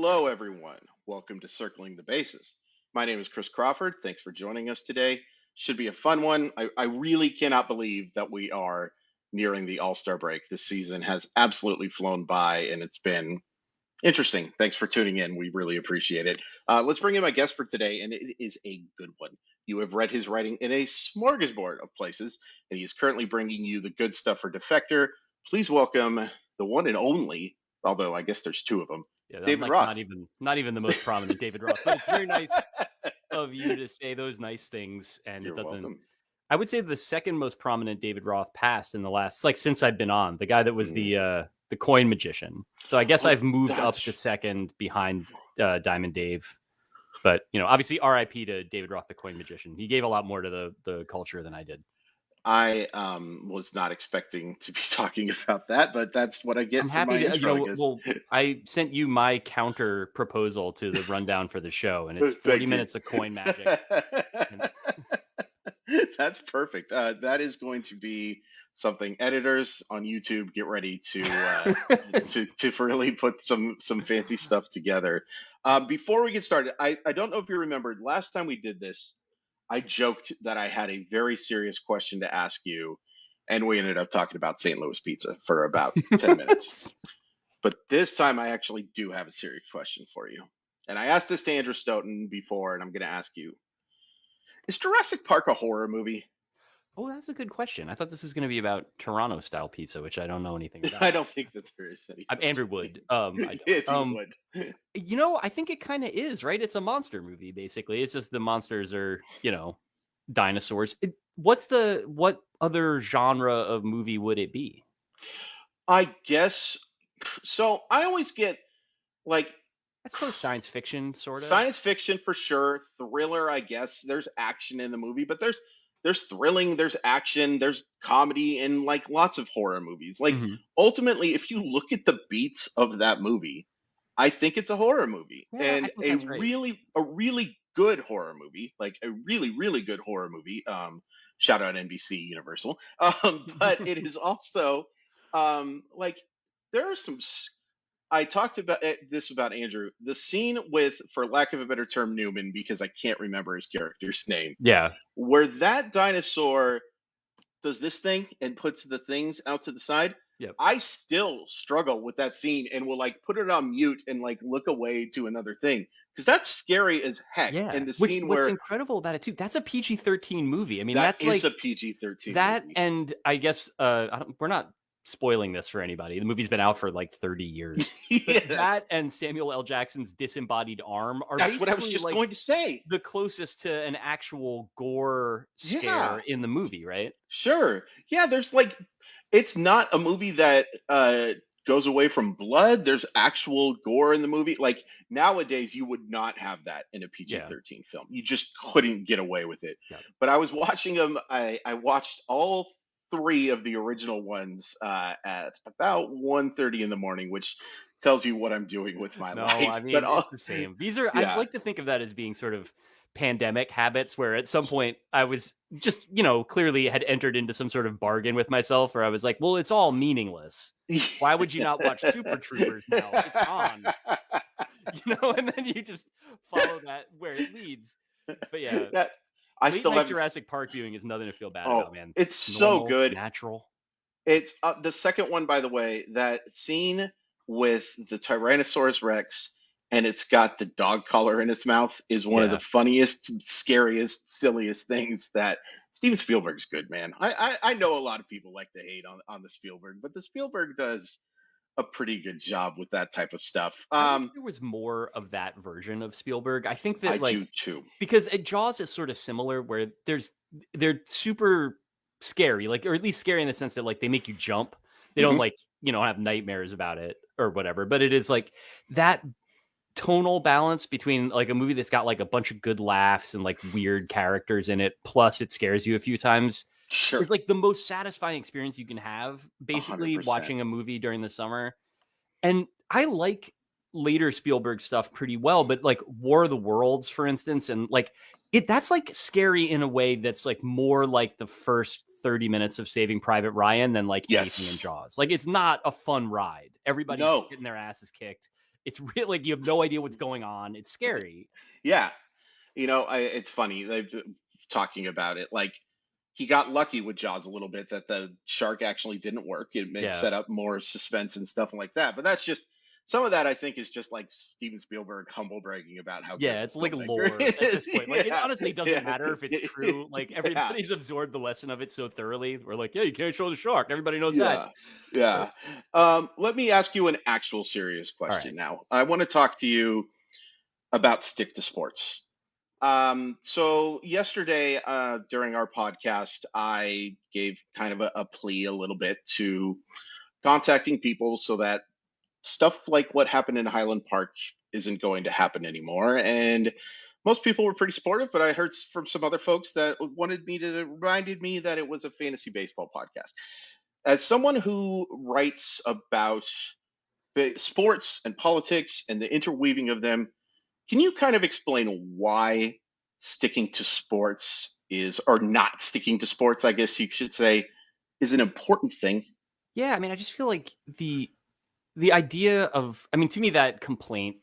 Hello, everyone. Welcome to Circling the Bases. My name is Chris Crawford. Thanks for joining us today. Should be a fun one. I really cannot believe that we are nearing the All-Star break. This season has absolutely flown by, and it's been interesting. Thanks for tuning in. We really appreciate it. Let's bring in my guest for today, and it is a good one. You have read his writing in a smorgasbord of places, and he is currently bringing you the good stuff for Defector. Please welcome the one and only, although I guess there's two of them, Yeah, I'm David like Roth. not even the most prominent David Roth, but it's very nice of you to say those nice things. And You're it doesn't. welcome. I would say the second most prominent David Roth passed in the last, like since I've been on, the guy that was the coin magician. So I guess I've moved up to second behind Diamond Dave. But obviously R.I.P. to David Roth, the coin magician. He gave a lot more to the culture than I did. I was not expecting to be talking about that, but that's what I get for my intro. I sent you my counter proposal to the rundown for the show, and it's 40 minutes of coin magic. That's perfect. That is going to be something. Editors on YouTube, get ready to really put some fancy stuff together. Before we get started, I don't know if you remembered last time we did this. I joked that I had a very serious question to ask you, and we ended up talking about St. Louis pizza for about 10 minutes. But this time I actually do have a serious question for you. And I asked this to Andrew Stoughton before, and I'm going to ask you, is Jurassic Park a horror movie? Oh, that's a good question. I thought this was going to be about Toronto-style pizza, which I don't know anything about. I don't think that there is any. Andrew Wood. Wood. I think it kind of is, right? It's a monster movie, basically. It's just the monsters are, dinosaurs. What other genre of movie would it be? I guess so. I always get I suppose science fiction, sort of. Science fiction for sure. Thriller, I guess. There's action in the movie, but there's thrilling, there's action, there's comedy, and lots of horror movies. Ultimately, if you look at the beats of that movie, I think it's a horror movie, and a really good horror movie, a really, really good horror movie. Shout out NBC Universal. But it is also there are some. I talked about this about Andrew. The scene with, for lack of a better term, Newman, because I can't remember his character's name. Yeah. Where that dinosaur does this thing and puts the things out to the side. Yep. I still struggle with that scene and will put it on mute and look away to another thing, because that's scary as heck. Yeah. And what's incredible about it too, that's a PG-13 movie. I mean, that's a PG-13 that movie. And I guess we're not spoiling this for anybody. The movie's been out for 30 years. Yes. That and Samuel L. Jackson's disembodied arm are that's what I was just going to say. The closest to an actual gore scare in the movie, right? Sure. Yeah, there's it's not a movie that goes away from blood. There's actual gore in the movie. Nowadays, you would not have that in a PG-13 film. You just couldn't get away with it. Yeah. But I was watching them. I watched all three of the original ones at about 1:30 in the morning, which tells you what I'm doing with my life. I mean, it's the same. These are, I like to think of that as being sort of pandemic habits, where at some point I was just, clearly had entered into some sort of bargain with myself, where I was like, well, it's all meaningless. Why would you not watch Super Troopers now? It's on. And then you just follow that where it leads. But yeah. I still have Jurassic Park viewing is nothing to feel bad about, man. It's normal, so good. It's natural. It's the second one, by the way, that scene with the Tyrannosaurus Rex and it's got the dog collar in its mouth is one of the funniest, scariest, silliest things that Steven Spielberg's good, man. I know a lot of people like to hate on the Spielberg, but the Spielberg does a pretty good job with that type of stuff. I think there was more of that version of Spielberg. I think that I do too. Because Jaws is sort of similar, where they're super scary, or at least scary in the sense that they make you jump. They don't have nightmares about it or whatever, but it is that tonal balance between a movie that's got a bunch of good laughs and weird characters in it, plus it scares you a few times. Sure. It's the most satisfying experience you can have, basically, 100%. Watching a movie during the summer. And I like later Spielberg stuff pretty well, but War of the Worlds, for instance, and that's scary in a way that's more the first 30 minutes of Saving Private Ryan than anything in Jaws. It's not a fun ride. Everybody's getting their asses kicked. It's really like you have no idea what's going on. It's scary. Yeah. It's funny. They've talking about it. Like, he got lucky with Jaws a little bit that the shark actually didn't work. It Yeah. set up more suspense and stuff like that. But that's just some of that. I think is just like Steven Spielberg humble bragging about how good of It's a like filmmaker lore he at this is. point. Like, it honestly doesn't Yeah. matter if it's true. Like, Yeah. everybody's absorbed the lesson of it so thoroughly. We're like, yeah, you can't show the shark. Everybody knows that. Yeah. Yeah. Let me ask you an actual serious All right. question now. I want to talk to you about stick to sports. So yesterday, during our podcast, I gave kind of a plea a little bit to contacting people so that stuff like what happened in Highland Park isn't going to happen anymore. And most people were pretty supportive, but I heard from some other folks that reminded me that it was a fantasy baseball podcast. As someone who writes about sports and politics and the interweaving of them, can you kind of explain why sticking to sports is, or not sticking to sports, I guess you should say, is an important thing? Yeah, I mean, I just feel like the idea of, I mean, to me, that complaint,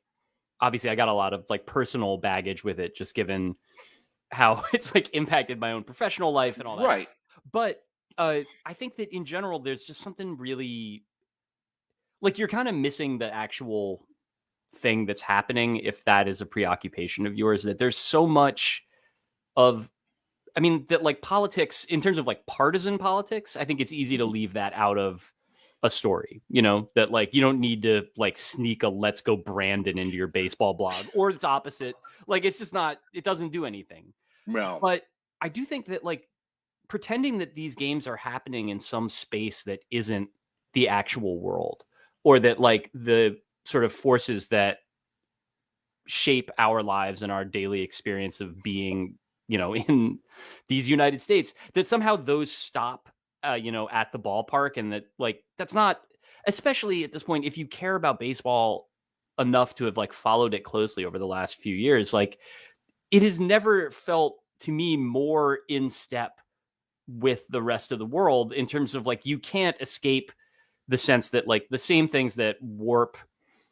obviously I got a lot of like personal baggage with it, just given how it's like impacted my own professional life and all that. Right. But I think that in general, there's just something really, like, you're kind of missing the actual thing that's happening if that is a preoccupation of yours. That there's so much of, I mean, that like politics, in terms of like partisan politics, I think it's easy to leave that out of a story, that like you don't need to like sneak a "Let's Go Brandon" into your baseball blog, or it's opposite. Like, it's just not, it doesn't do anything. Well, But I do think that like pretending that these games are happening in some space that isn't the actual world, or that like the sort of forces that shape our lives and our daily experience of being, in these United States, that somehow those stop, at the ballpark. And that like, that's not, especially at this point, if you care about baseball enough to have like followed it closely over the last few years, like it has never felt to me more in step with the rest of the world, in terms of like, you can't escape the sense that like the same things that warp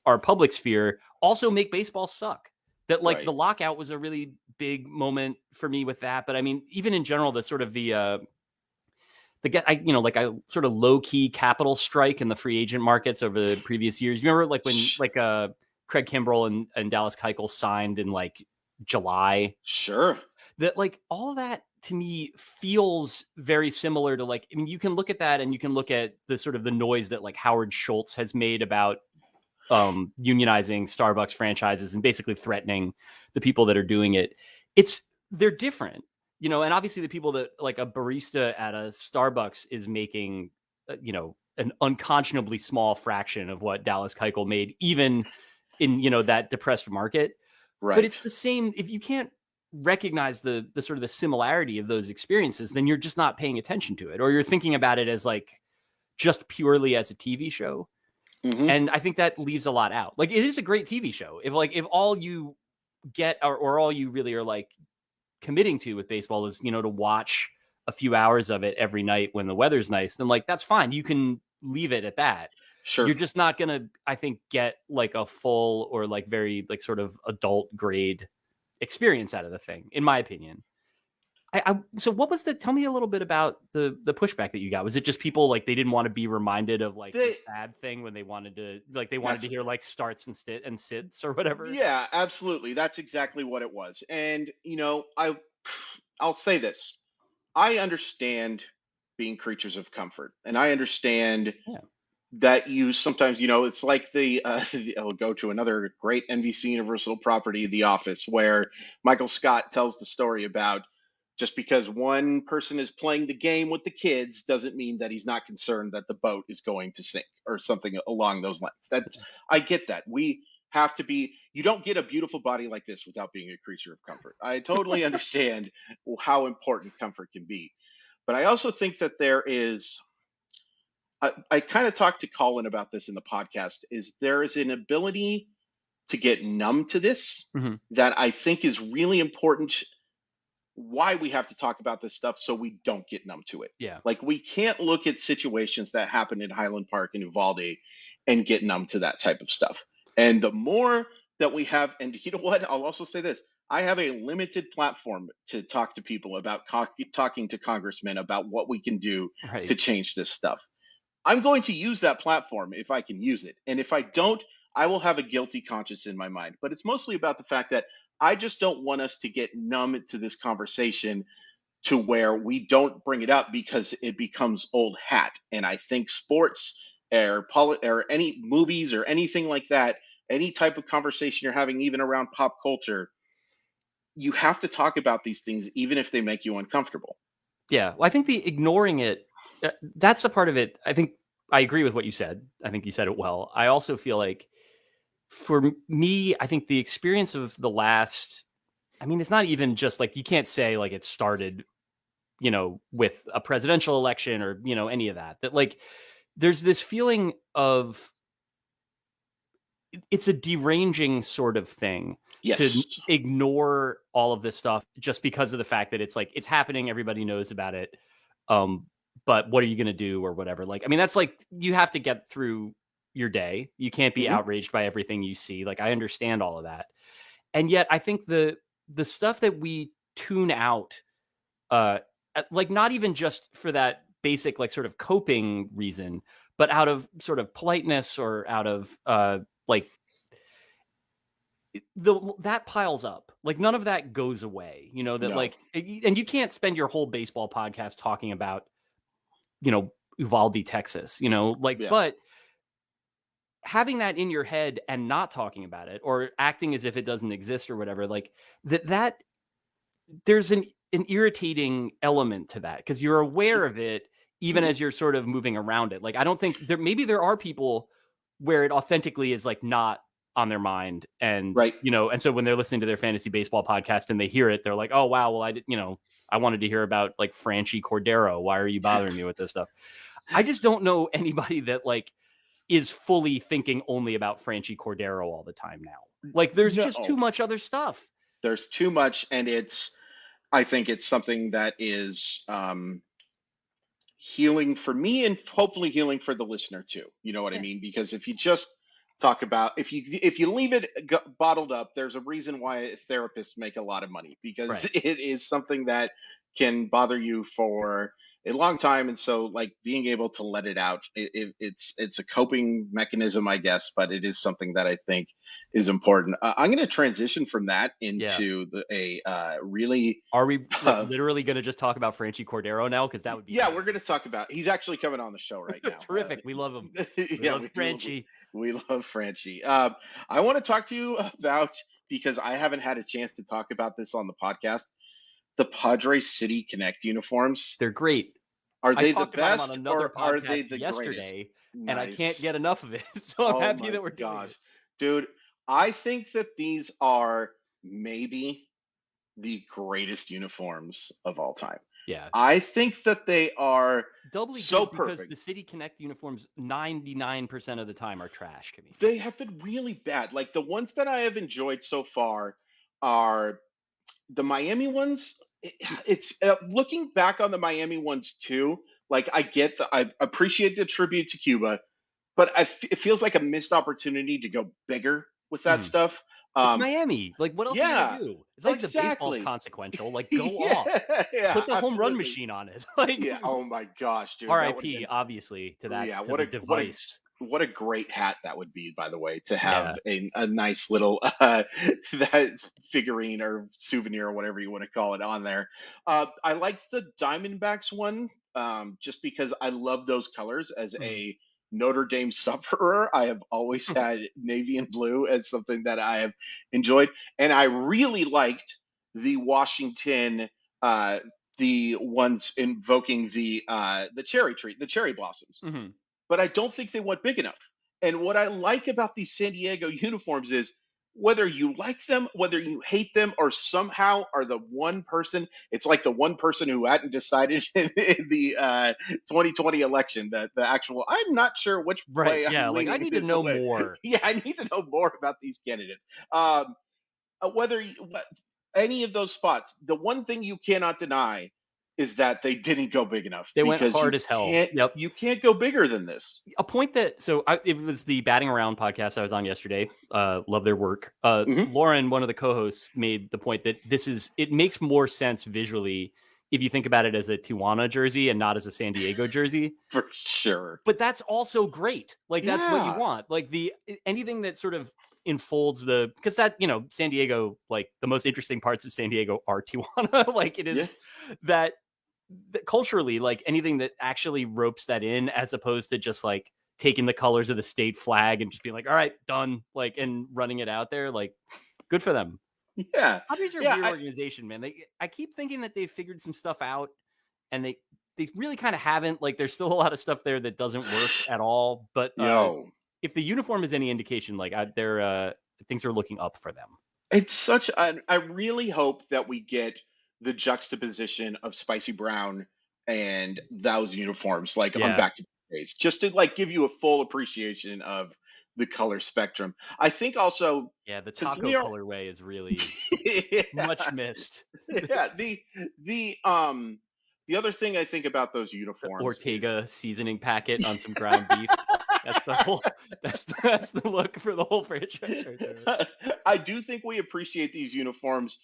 our public sphere also make baseball suck. That like right. the lockout was a really big moment for me with that. But I mean, even in general, the sort of the sort of low key capital strike in the free agent markets over the previous years. You remember like when like Craig Kimbrell and Dallas Keuchel signed in like July? Sure. That like all of that to me feels very similar to like, I mean, you can look at that and you can look at the sort of the noise that like Howard Schultz has made about unionizing Starbucks franchises and basically threatening the people that are doing it. They're different, and obviously the people that like a barista at a Starbucks is making, an unconscionably small fraction of what Dallas Keuchel made, even in, that depressed market. Right. But it's the same. If you can't recognize the sort of the similarity of those experiences, then you're just not paying attention to it, or you're thinking about it as like just purely as a TV show. Mm-hmm. And I think that leaves a lot out. Like, it is a great TV show. If all you get or all you really are like committing to with baseball is, to watch a few hours of it every night when the weather's nice, then like, that's fine. You can leave it at that. Sure. You're just not going to, I think, get like a full or like very like sort of adult grade experience out of the thing, in my opinion. So what was tell me a little bit about the pushback that you got. Was it just people like they didn't want to be reminded of like this bad thing when they wanted to hear like starts and sits or whatever? Yeah, absolutely. That's exactly what it was. And I'll say this. I understand being creatures of comfort, and I understand that you sometimes, it's like I'll go to another great NBC Universal property, The Office, where Michael Scott tells the story about just because one person is playing the game with the kids doesn't mean that he's not concerned that the boat is going to sink or something along those lines. I get that. We have to be, you don't get a beautiful body like this without being a creature of comfort. I totally understand how important comfort can be. But I also think that there is, I kind of talked to Colin about this in the podcast, is there is an ability to get numb to this that I think is really important. Why we have to talk about this stuff so we don't get numb to it. Yeah. Like, we can't look at situations that happen in Highland Park and Uvalde and get numb to that type of stuff. And the more that we have, and you know what? I'll also say this. I have a limited platform to talk to people about talking to congressmen about what we can do Right. to change this stuff. I'm going to use that platform if I can use it. And if I don't, I will have a guilty conscience in my mind. But it's mostly about the fact that I just don't want us to get numb to this conversation to where we don't bring it up because it becomes old hat. And I think sports or any movies or anything like that, any type of conversation you're having, even around pop culture, you have to talk about these things, even if they make you uncomfortable. Yeah. Well, I think the ignoring it, that's the part of it. I think I agree with what you said. I think you said it well. I also feel like for me, I think the experience of the last, I mean, it's not even just like, you can't say like it started, with a presidential election or, any of that, like there's this feeling of it's a deranging sort of thing to Yes. ignore all of this stuff just because of the fact that it's like, it's happening. Everybody knows about it. But what are you going to do or whatever? Like, I mean, that's like, you have to get through your day. You can't be outraged by everything you see. Like, I understand all of that. And yet I think the stuff that we tune out, like not even just for that basic, like sort of coping reason, but out of sort of politeness or out of, like that piles up. Like none of that goes away, that No. like, and you can't spend your whole baseball podcast talking about, Uvalde, Texas, like, Yeah. but having that in your head and not talking about it or acting as if it doesn't exist or whatever, like that there's an irritating element to that because you're aware of it even as you're sort of moving around it. Like, I don't think maybe there are people where it authentically is like not on their mind. And, right. And so when they're listening to their fantasy baseball podcast and they hear it, they're like, oh, wow, well, I wanted to hear about like Franchi Cordero. Why are you bothering me with this stuff? I just don't know anybody that like is fully thinking only about Franchi Cordero all the time now. Like there's just too much other stuff. There's too much. And I think it's something that is, healing for me and hopefully healing for the listener too. You know what I mean? Because if you just talk about, if you leave it bottled up, there's a reason why therapists make a lot of money because Right. it is something that can bother you for a long time. And so like being able to let it out, it's a coping mechanism, I guess, but it is something that I think is important. I'm going to transition from that into really. Are we literally going to just talk about Franchi Cordero now? Because that would be. Yeah, we're going to talk about. He's actually coming on the show right now. Terrific. We love him. We love Franchi. We love Franchi. I want to talk to you about, because I haven't had a chance to talk about this on the podcast, the Padres City Connect uniforms. They're great. Are they the best, on another or are they the yesterday, greatest? And I can't get enough of it. So I'm happy that we're doing it. Dude, I think that these are maybe the greatest uniforms of all time. Yeah. I think that they are doubly so because perfect. The City Connect uniforms 99% of the time are trash to me. They have been really bad. Like the ones that I have enjoyed so far are the Miami ones. It's looking back on the Miami ones too. Like I appreciate the tribute to Cuba, but it feels like a missed opportunity to go bigger with that stuff. It's Miami. Like, what else are you gonna do? It's not like the baseball's consequential. Like, go off. Yeah, put the home run machine on it. Like, yeah. Oh my gosh, dude. R.I.P. Obviously to that. Yeah. What a device. What a great hat that would be, by the way, to have a nice little that figurine or souvenir or whatever you want to call it on there. I like the Diamondbacks one just because I love those colors. As a Notre Dame sufferer, I have always had navy and blue as something that I have enjoyed, and I really liked the Washington, the ones invoking the cherry tree, the cherry blossoms. Mm-hmm. But I don't think they went big enough. And what I like about these San Diego uniforms is whether you like them, whether you hate them, or somehow are the one person, it's like the one person who hadn't decided in the 2020 election, the actual, I'm not sure which way I'm leaning. I need to know more. Yeah, I need to know more about these candidates. Whether any of those spots, the one thing you cannot deny is that they didn't go big enough. They went hard as hell. Yep. You can't go bigger than this. A point that, it was the Batting Around podcast I was on yesterday. Love their work. Lauren, one of the co-hosts, made the point that it makes more sense visually if you think about it as a Tijuana jersey and not as a San Diego jersey. For sure. But that's also great. Like, that's what you want. Like, anything that sort of enfolds because that, San Diego, like, the most interesting parts of San Diego are Tijuana. Like, it is that culturally, like, anything that actually ropes that in, as opposed to just like taking the colors of the state flag and just being like, all right, done, like, and running it out there, like, good for them. Yeah. Padres are a weird organization, man. I keep thinking that they've figured some stuff out, and they really kind of haven't. Like, there's still a lot of stuff there that doesn't work at all. But if the uniform is any indication, like, things are looking up for them. It's I really hope that we get the juxtaposition of spicy brown and those uniforms, like, on back-to-back days, just to, like, give you a full appreciation of the color spectrum. I think also, the taco colorway is really much missed. The other thing I think about those uniforms, the Ortega seasoning packet on some ground beef. That's the look for the whole franchise right there. I do think we appreciate these uniforms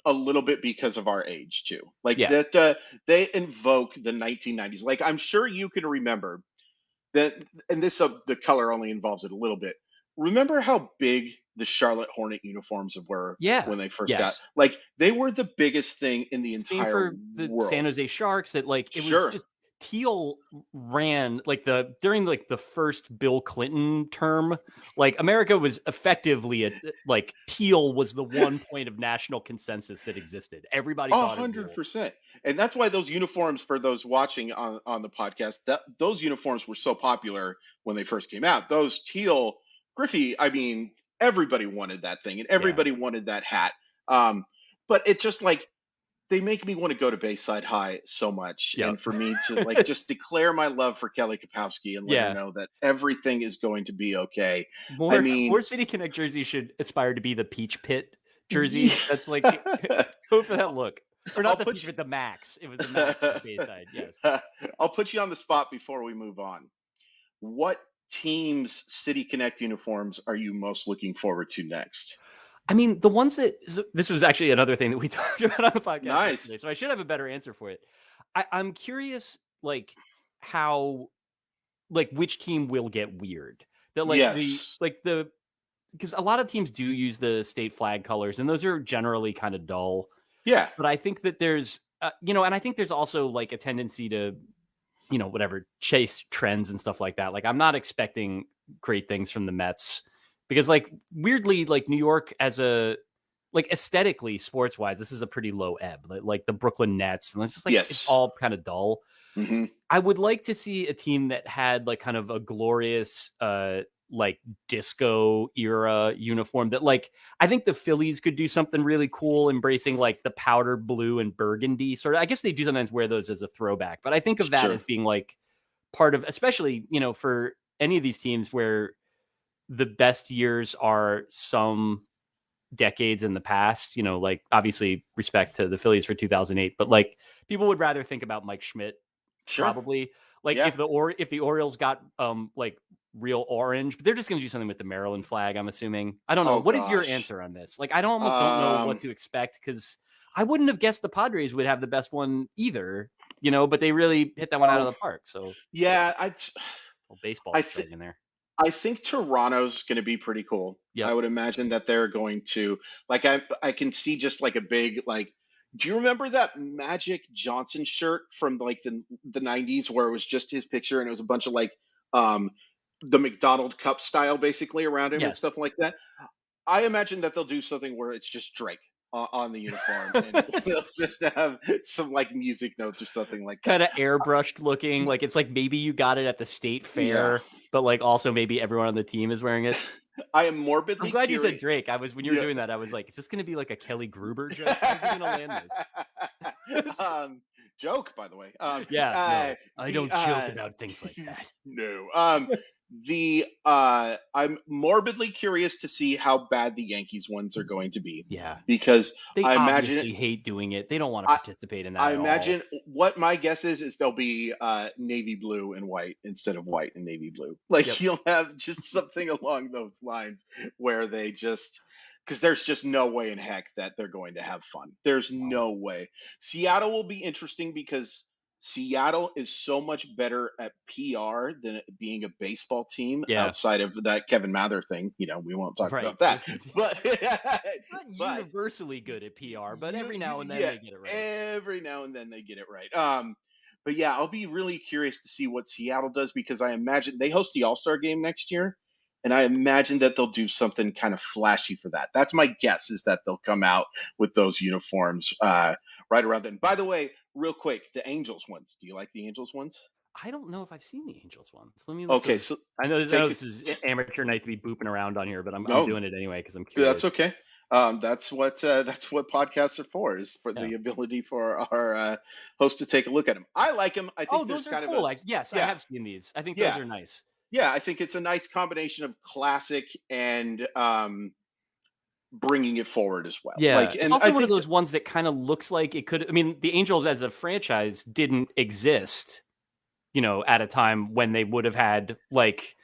a little bit because of our age too. Like, that they invoke the 1990s. Like, I'm sure you can remember that, and the color only involves it a little bit. Remember how big the Charlotte Hornet uniforms were when they first got, like, they were the biggest thing in the entire for the world. San Jose Sharks, that, like, it was just teal ran, like, during like the first Bill Clinton term, like, America was effectively like, teal was the one point of national consensus that existed. Everybody thought 100%. And that's why those uniforms, for those watching on the podcast, those uniforms were so popular when they first came out. Those teal Griffey, I mean, everybody wanted that thing, and everybody wanted that hat. But it just, like, they make me want to go to Bayside High so much. And for me to, like, just declare my love for Kelly Kapowski and let her know that everything is going to be okay. More City Connect jerseys should aspire to be the Peach Pit jersey. That's like, go for that look. Or not the Peach Pit, the Max. It was the Max at Bayside, yes. I'll put you on the spot before we move on. What team's City Connect uniforms are you most looking forward to next? I mean, the ones this was actually another thing that we talked about on the podcast. Nice. Today, so I should have a better answer for it. I'm curious, like, how, like, which team will get weird. That, like, because a lot of teams do use the state flag colors, and those are generally kind of dull. Yeah. But I think that there's, and I think there's also, like, a tendency to, whatever, chase trends and stuff like that. Like, I'm not expecting great things from the Mets. Because, like, weirdly, like, New York as a, like, aesthetically, sports wise, this is a pretty low ebb. Like the Brooklyn Nets, and it's just, like, it's all kind of dull. Mm-hmm. I would like to see a team that had, like, kind of a glorious, like, disco era uniform that, like, I think the Phillies could do something really cool, embracing, like, the powder blue and burgundy sort of. I guess they do sometimes wear those as a throwback, but I think of that as being, like, part of, especially, for any of these teams where the best years are some decades in the past, like, obviously respect to the Phillies for 2008, but, like, people would rather think about Mike Schmidt, probably. Like, if the Orioles got like real orange, but they're just going to do something with the Maryland flag, I'm assuming. I don't know. What is your answer on this? Like, I don't know what to expect, because I wouldn't have guessed the Padres would have the best one either, but they really hit that one out of the park. So baseball in there. I think Toronto's going to be pretty cool. Yep. I would imagine that they're going to, like, I can see just, like, a big, like, do you remember that Magic Johnson shirt from, like, the 90s where it was just his picture and it was a bunch of, like, the McDonald Cup style basically around him and stuff like that? I imagine that they'll do something where it's just Drake on the uniform, and they'll just have some, like, music notes or something like that. Kind of airbrushed looking, like, it's like maybe you got it at the state fair, but, like, also maybe everyone on the team is wearing it. I am morbidly I'm glad curious. You said Drake. When you were doing that, I was like, is this going to be like a Kelly Gruber joke? How's he going to land this? Joke, by the way. No, I don't joke about things like that. No. I'm morbidly curious to see how bad the Yankees ones are going to be. Yeah. Because They I imagine obviously hate doing it. They don't want to I, participate in that I at all. imagine what my guess is they'll be navy blue and white instead of white and navy blue. Like Yep. you'll have just something along those lines where they just, because there's just no way in heck that they're going to have fun. There's no way. Seattle will be interesting because Seattle is so much better at PR than it being a baseball team Yeah. outside of that Kevin Mather thing. You know, we won't talk Right. about that. But Not but universally good at PR, but every now and then yeah, they get it right. every now and then they get it right. But yeah, I'll be really curious to see what Seattle does because I imagine they host the All-Star game next year, and I imagine that they'll do something kind of flashy for that. That's my guess, is that they'll come out with those uniforms right around then. By the way, real quick, the Angels ones. Do you like the Angels ones? I don't know if I've seen the Angels ones. Let me look. Okay, those. so I know this is amateur night to be booping around on here, but I'm doing it anyway because I'm curious. That's okay. That's what podcasts are for, is for the ability for our host to take a look at them. I like them. I think those there's are kind cool. of Yes, I have seen these. I think those are nice. Yeah, I think it's a nice combination of classic and bringing it forward as well. Yeah, Like, it's and also I one of think those ones that kind of looks like it could. I mean, the Angels as a franchise didn't exist, at a time when they would have had like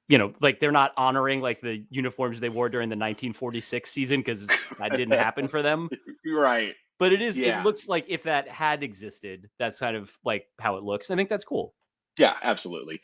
they're not honoring like the uniforms they wore during the 1946 season because that didn't happen for them. Right. But it looks like if that had existed, that's kind of like how it looks. I think that's cool. Yeah, absolutely.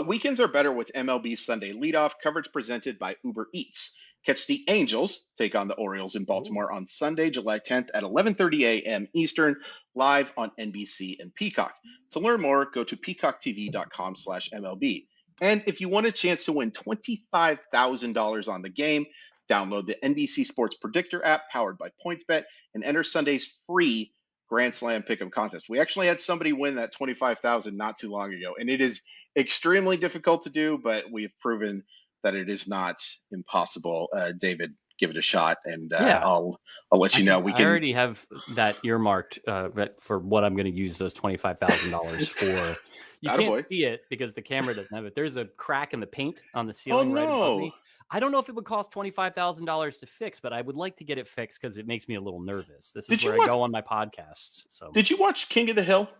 Weekends are better with MLB Sunday Leadoff, coverage presented by Uber Eats. Catch the Angels take on the Orioles in Baltimore on Sunday, July 10th at 11:30 a.m. Eastern, live on NBC and Peacock. To learn more, go to peacocktv.com/MLB. And if you want a chance to win $25,000 on the game, download the NBC Sports Predictor app powered by PointsBet and enter Sunday's free Grand Slam Pick'em contest. We actually had somebody win that 25,000 not too long ago, and it is extremely difficult to do, but we've proven that it is not impossible. David, give it a shot, and I'll let you know. I already have that earmarked for what I'm going to use those $25,000 for. You can't see it because the camera doesn't have it. There's a crack in the paint on the ceiling right above me. I don't know if it would cost $25,000 to fix, but I would like to get it fixed because it makes me a little nervous. This is where I go on my podcasts. So, did you watch King of the Hill?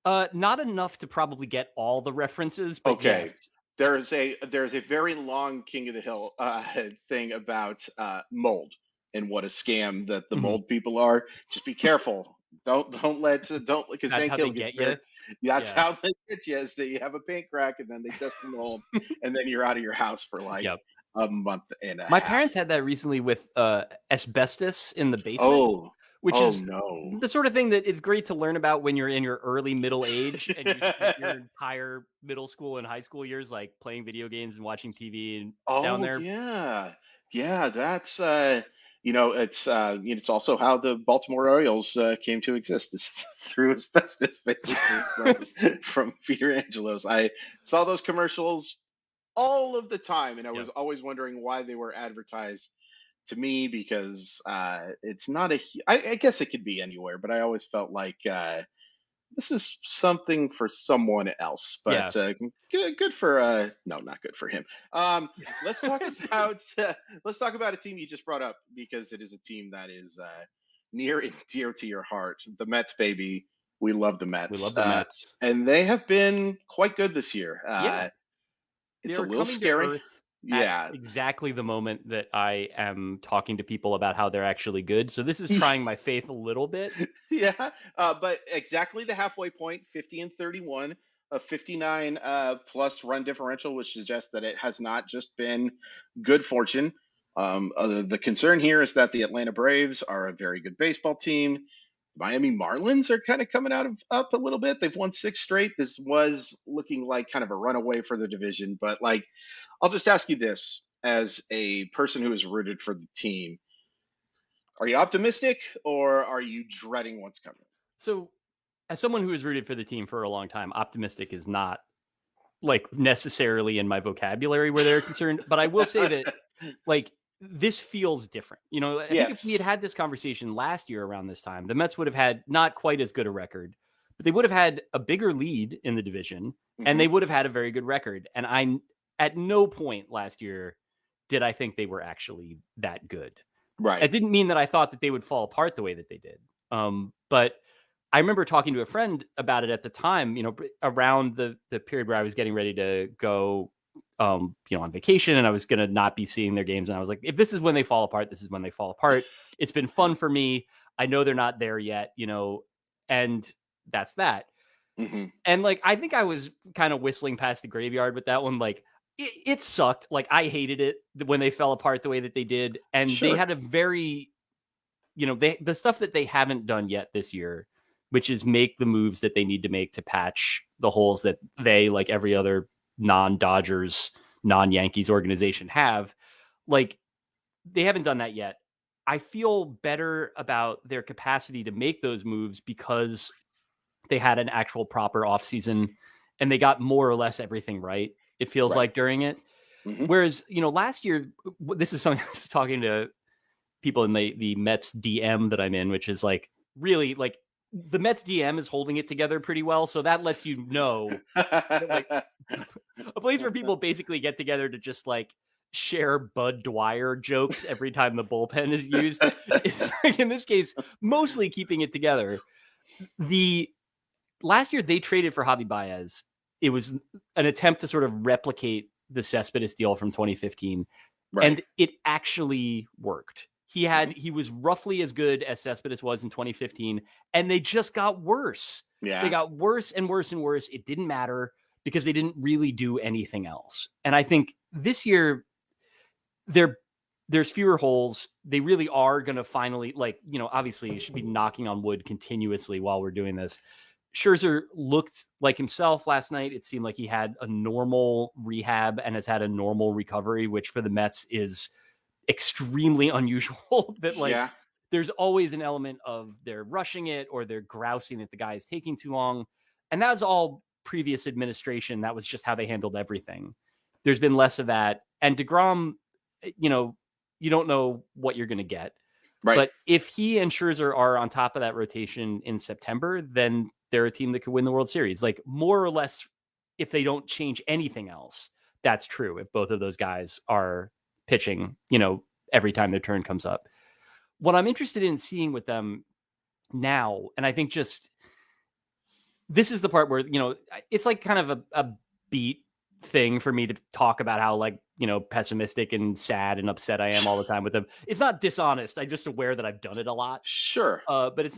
Not enough to probably get all the references, but yes. There's a very long King of the Hill thing about mold and what a scam that the mold people are. Just be careful. Don't because then he'll get you. That's how they get you, is that you have a paint crack and then they test for mold and then you're out of your house for like a month and a half. My parents had that recently with asbestos in the basement. Which is the sort of thing that is great to learn about when you're in your early middle age and you spend your entire middle school and high school years like playing video games and watching TV and down there. Yeah, that's it's also how the Baltimore Orioles came to exist, is through asbestos, basically from Peter Angelos. I saw those commercials all of the time, and I was always wondering why they were advertised to me, because it's not I guess it could be anywhere, but I always felt like this is something for someone else. But good for no, not good for him. Let's talk about a team you just brought up, because it is a team that is near and dear to your heart. The Mets, baby. We love the Mets. We love the Mets, and they have been quite good this year. It's a little scary. At exactly the moment that I am talking to people about how they're actually good. So this is trying my faith a little bit. But exactly the halfway point, 50-31, a 59 plus run differential, which suggests that it has not just been good fortune. The concern here is that the Atlanta Braves are a very good baseball team. Miami Marlins are kind of coming up a little bit. They've won 6 straight. This was looking like kind of a runaway for the division, but like, I'll just ask you this, as a person who is rooted for the team, are you optimistic or are you dreading what's coming? So, as someone who has rooted for the team for a long time, optimistic is not like necessarily in my vocabulary where they're concerned, but I will say that like this feels different. I think if we had this conversation last year around this time, the Mets would have had not quite as good a record, but they would have had a bigger lead in the division, and they would have had a very good record. And I, at no point last year did I think they were actually that good. Right. It didn't mean that I thought that they would fall apart the way that they did. But I remember talking to a friend about it at the time, around the period where I was getting ready to go, on vacation, and I was going to not be seeing their games. And I was like, if this is when they fall apart, this is when they fall apart. It's been fun for me. I know they're not there yet, and that's that. And like, I think I was kind of whistling past the graveyard with that one. Like, it sucked. Like, I hated it when they fell apart the way that they did. And they had a very, the stuff that they haven't done yet this year, which is make the moves that they need to make to patch the holes that they, like every other non-Dodgers, non-Yankees organization have. Like, they haven't done that yet. I feel better about their capacity to make those moves because they had an actual proper offseason and they got more or less everything right. It feels like during it. Whereas, last year, this is something I was talking to people in the Mets DM that I'm in, which is like, really, like, the Mets DM is holding it together pretty well. So that lets you know that, like, a place where people basically get together to just like share Bud Dwyer jokes every time the bullpen is used. It's like, in this case, mostly keeping it together. The last year they traded for Javi Baez. It was an attempt to sort of replicate the Cespedes deal from 2015. And it actually worked. He was roughly as good as Cespedes was in 2015, and they just got worse. Yeah. They got worse and worse and worse. It didn't matter because they didn't really do anything else. And I think this year there's fewer holes. They really are going to finally, like, obviously you should be knocking on wood continuously while we're doing this. Scherzer looked like himself last night. It seemed like he had a normal rehab and has had a normal recovery, which for the Mets is extremely unusual. That there's always an element of they're rushing it or they're grousing that the guy is taking too long. And that was all previous administration. That was just how they handled everything. There's been less of that. And DeGrom, you don't know what you're going to get. Right. But if he and Scherzer are on top of that rotation in September, then they're a team that could win the World Series. Like, more or less, if they don't change anything else, that's true. If both of those guys are pitching, every time their turn comes up. What I'm interested in seeing with them now, and I think just this is the part where, it's like kind of a beat thing for me to talk about how, like, pessimistic and sad and upset I am all the time with them. It's not dishonest. I'm just aware that I've done it a lot. Sure. But it's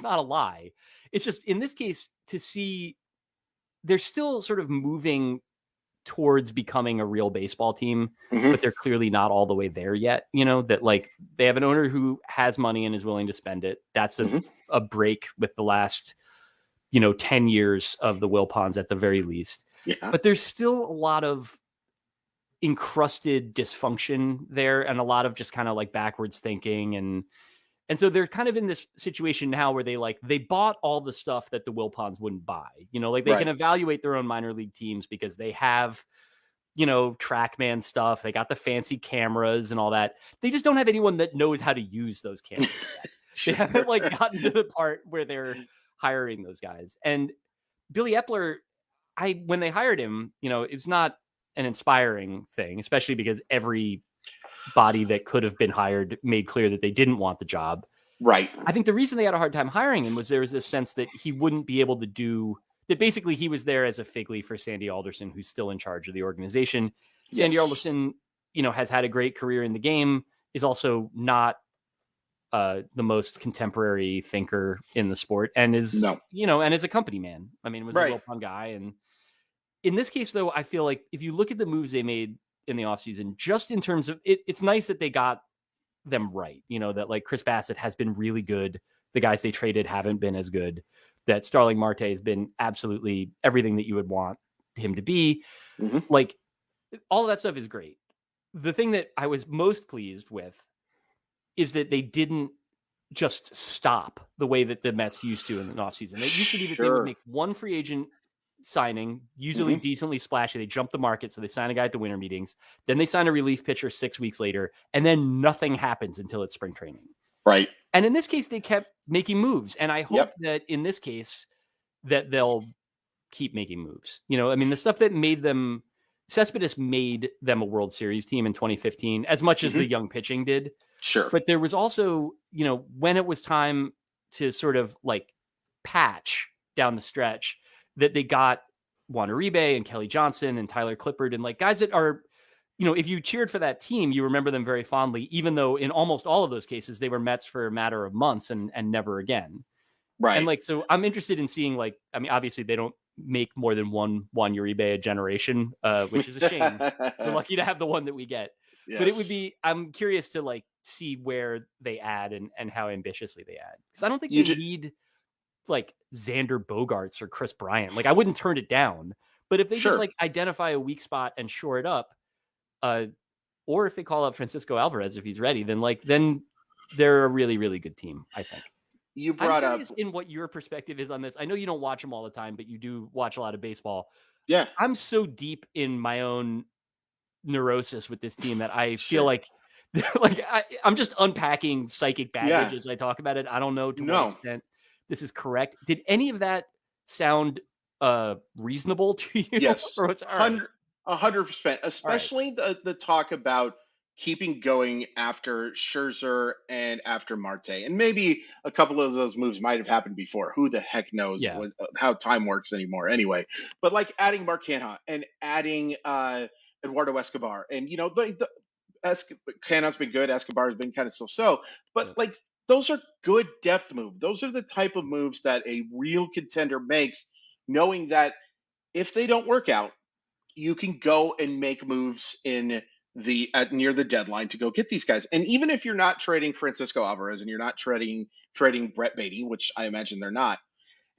not a lie. It's just, in this case, to see they're still sort of moving towards becoming a real baseball team, but they're clearly not all the way there yet. That, like, they have an owner who has money and is willing to spend it. That's a break with the last, 10 years of the Wilpons at the very least. Yeah. But there's still a lot of encrusted dysfunction there and a lot of just kind of like backwards thinking. And so they're kind of in this situation now where they bought all the stuff that the Wilpons wouldn't buy. They can evaluate their own minor league teams because they have, TrackMan stuff. They got the fancy cameras and all that. They just don't have anyone that knows how to use those cameras yet. They haven't gotten to the part where they're hiring those guys. And Billy Epler, when they hired him, it's not an inspiring thing, especially because every body that could have been hired made clear that they didn't want the job. Right. I think the reason they had a hard time hiring him was there was this sense that he wouldn't be able to do that. Basically, he was there as a figly for Sandy Alderson, who's still in charge of the organization. Yes. Sandy Alderson, has had a great career in the game, is also not the most contemporary thinker in the sport, and is, and is a company man. I mean, was a Wilpon guy. And in this case, though, I feel like if you look at the moves they made in the offseason, just in terms of it's nice that they got them right. That, like, Chris Bassett has been really good. The guys they traded haven't been as good. That Starling Marte has been absolutely everything that you would want him to be. Like, all of that stuff is great. The thing that I was most pleased with is that they didn't just stop the way that the Mets used to in the offseason. It used to be that they would make one free agent signing, usually decently splashy. They jump the market, so they sign a guy at the winter meetings. Then they sign a relief pitcher 6 weeks later, and then nothing happens until it's spring training. Right. And in this case, they kept making moves. And I hope that in this case, that they'll keep making moves. I mean, the stuff that made them, Cespedes made them a World Series team in 2015, as much as the young pitching did. Sure. But there was also, when it was time to sort of like patch down the stretch, that they got Juan Uribe and Kelly Johnson and Tyler Clippard and like guys that are, if you cheered for that team, you remember them very fondly, even though in almost all of those cases, they were Mets for a matter of months and never again. Right. And like, so I'm interested in seeing like, I mean, obviously they don't make more than one Juan Uribe a generation, which is a shame. We're lucky to have the one that we get. Yes. But it would be, I'm curious to like see where they add and how ambitiously they add. Because I don't think they need like Xander Bogaerts or Chris Bryant. Like I wouldn't turn it down. But if they just like identify a weak spot and shore it up, or if they call up Francisco Alvarez if he's ready, then they're a really, really good team, I think. You brought up in what your perspective is on this. I know you don't watch them all the time, but you do watch a lot of baseball. Yeah. I'm so deep in my own neurosis with this team that I feel like I'm just unpacking psychic baggage as I talk about it. I don't know to what extent this is correct. Did any of that sound reasonable to you? Yes. 100%, especially the talk about keeping going after Scherzer and after Marte. And maybe a couple of those moves might have happened before. Who the heck knows how time works anymore anyway. But like adding Mark Canha and adding Eduardo Escobar. And, Canha's been good. Escobar has been kind of so-so. But like those are good depth moves. Those are the type of moves that a real contender makes, knowing that if they don't work out, you can go and make moves in near the deadline to go get these guys. And even if you're not trading Francisco Alvarez and you're not trading Brett Beatty, which I imagine they're not,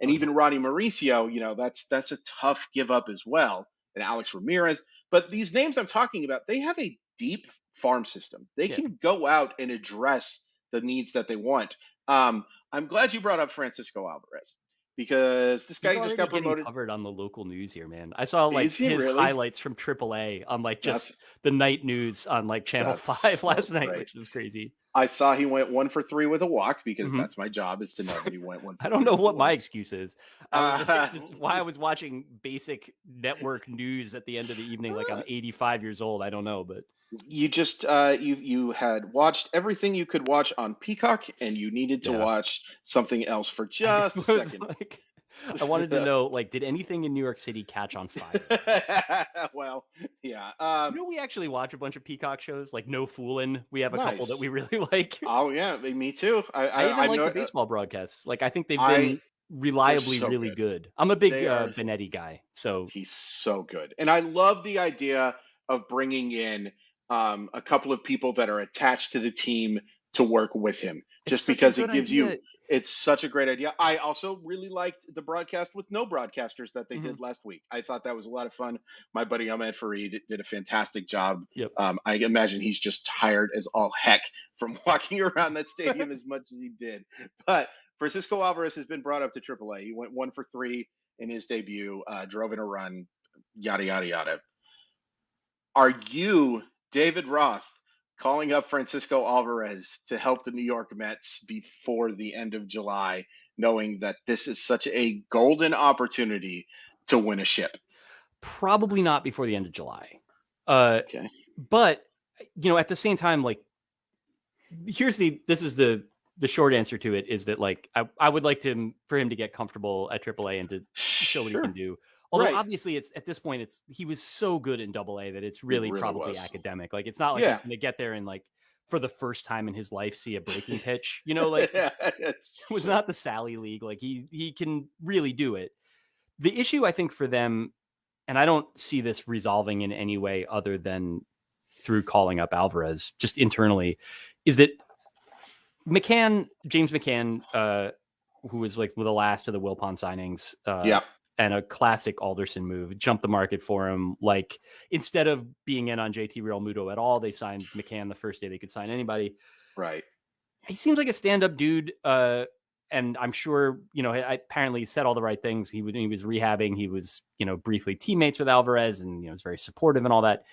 and even Ronnie Mauricio, that's a tough give up as well, and Alex Ramirez. But these names I'm talking about, they have a deep farm system. They can go out and address the needs that they want. I'm glad you brought up Francisco Alvarez, because this guy just got promoted. Covered on the local news here, man. I saw like his highlights from AAA on like just the night news on like Channel 5 last night, which was crazy. I saw he went 1 for 3 with a walk, because that's my job, is to know that he went 1 for 3. I don't know what my excuse is. Why I was watching basic network news at the end of the evening, like I'm 85 years old. I don't know, but you just you had watched everything you could watch on Peacock, and you needed to watch something else for just a second. I wanted to know, like, did anything in New York City catch on fire? Well, yeah. We actually watch a bunch of Peacock shows, like No Foolin'. We have a couple that we really like. Oh yeah, me too. I even like the baseball broadcasts. Like, I think they've been reliably really good. I'm a big Benetti guy, so he's so good, and I love the idea of bringing in a couple of people that are attached to the team to work with him, just because it gives you. It's such a great idea. I also really liked the broadcast with no broadcasters that they did last week. I thought that was a lot of fun. My buddy Ahmed Fareed did a fantastic job. Yep. I imagine he's just tired as all heck from walking around that stadium as much as he did. But Francisco Alvarez has been brought up to AAA. He went 1 for 3 in his debut, drove in a run, yada, yada, yada. Are you, David Roth, calling up Francisco Alvarez to help the New York Mets before the end of July, knowing that this is such a golden opportunity to win a ship? Probably not before the end of July. Okay. But, at the same time, like, this is the short answer to it, is that, like, I would like for him to get comfortable at AAA and to show what he can do. Although obviously it's at this point, he was so good in AA that it's really probably academic. Like, it's not like he's going to get there and like for the first time in his life see a breaking pitch, like it was not the Sally League. Like he can really do it. The issue I think for them, and I don't see this resolving in any way other than through calling up Alvarez just internally, is that James McCann, who was like the last of the Wilpon signings, and a classic Alderson move, jumped the market for him. Like, instead of being in on JT Realmuto at all, they signed McCann the first day they could sign anybody. Right. He seems like a stand-up dude. And I'm sure, apparently he said all the right things. He was rehabbing. He was, briefly teammates with Alvarez and, was very supportive and all that.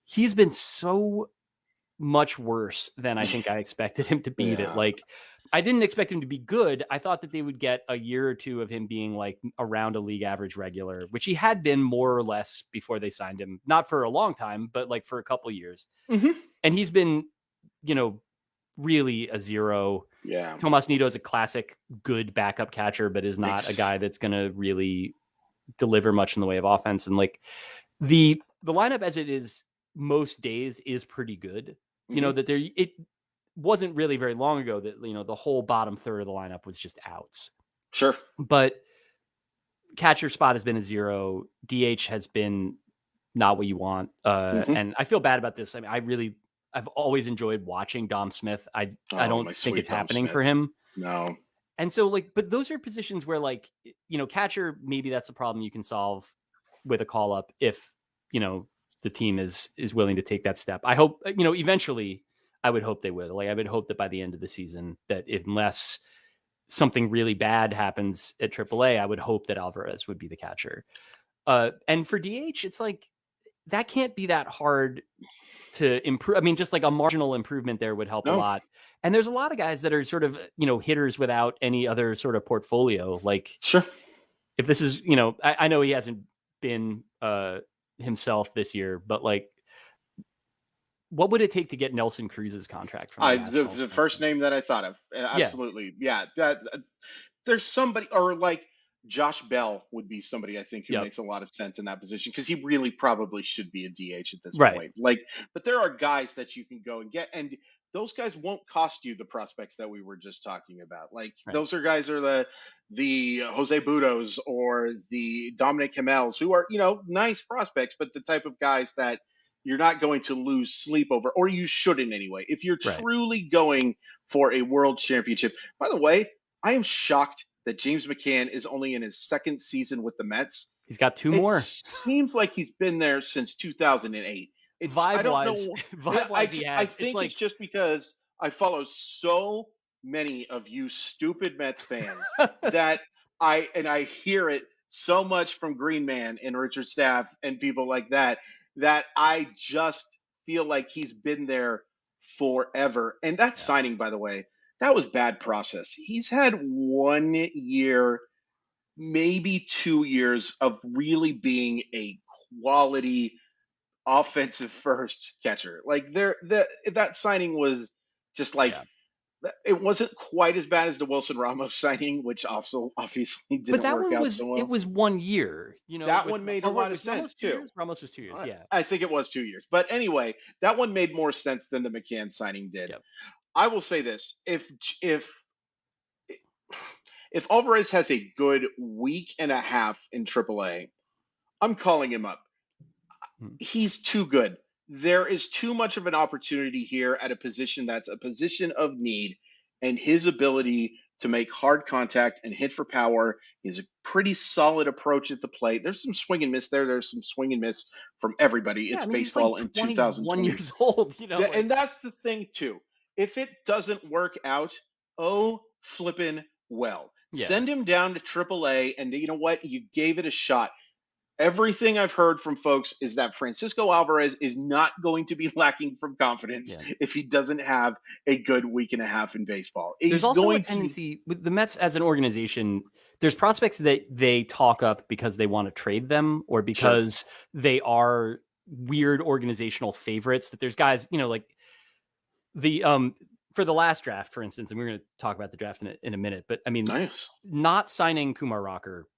He's been so much worse than I think I expected him to beat it. Like, I didn't expect him to be good. I thought that they would get a year or two of him being like around a league average regular, which he had been more or less before they signed him, not for a long time, but like for a couple of years. And he's been, really a zero. Yeah. Tomas Nido is a classic good backup catcher, but is not a guy that's going to really deliver much in the way of offense. And like the lineup as it is most days is pretty good. That it wasn't really very long ago that, the whole bottom third of the lineup was just outs. Sure. But catcher spot has been a zero. DH has been not what you want. And I feel bad about this. I mean, I've always enjoyed watching Dom Smith. I don't think it's happening for him. No. And so but those are positions where catcher, maybe that's a problem you can solve with a call up if, the team is willing to take that step. I hope, eventually I would hope they would. Like, I would hope that by the end of the season, that unless something really bad happens at AAA, I would hope that Alvarez would be the catcher. And for DH, it's like, that can't be that hard to improve. I mean, just like a marginal improvement there would help a lot. And there's a lot of guys that are sort of, hitters without any other sort of portfolio. Like, sure, if this is, I know he hasn't been himself this year, but like, what would it take to get Nelson Cruz's contract? From the first name that I thought of. Absolutely. Yeah. There's somebody, or like Josh Bell would be somebody I think who makes a lot of sense in that position, because he really probably should be a DH at this point. Like, but there are guys that you can go and get, and those guys won't cost you the prospects that we were just talking about. Like, those are guys are the Jose Budos or the Dominic Hamels, who are, nice prospects, but the type of guys that you're not going to lose sleep over, or you shouldn't anyway. If you're truly going for a world championship. By the way, I am shocked that James McCann is only in his second season with the Mets. He's got two more. Seems like he's been there since 2008. Vibe-wise, I think it's just because I follow so many of you stupid Mets fans that I hear it so much from Green Man and Richard Staff and people like that I just feel like he's been there forever. And that signing, by the way, that was bad process. He's had 1 year, maybe 2 years of really being a quality offensive first catcher. Like, that signing was just like, it wasn't quite as bad as the Wilson Ramos signing, which also obviously didn't work out so well. It was 1 year. That one made a lot of sense too. Ramos was 2 years. Yeah, I think it was 2 years. But anyway, that one made more sense than the McCann signing did. Yep. I will say this: if Alvarez has a good week and a half in AAA, I'm calling him up. He's too good. There is too much of an opportunity here at a position that's a position of need, and his ability to make hard contact and hit for power is a pretty solid approach at the plate. There's some swing and miss there. There's some swing and miss from everybody. It's baseball in 2020. 1 years old, And that's the thing too. If it doesn't work out, flippin' well. Yeah. Send him down to AAA, and you know what? You gave it a shot. Everything I've heard from folks is that Francisco Alvarez is not going to be lacking from confidence if he doesn't have a good week and a half in baseball. There's also a tendency with the Mets as an organization. There's prospects that they talk up because they want to trade them, or because they are weird organizational favorites. That there's guys, like the for the last draft, for instance, and we're going to talk about the draft in a minute. But I mean, not signing Kumar Rocker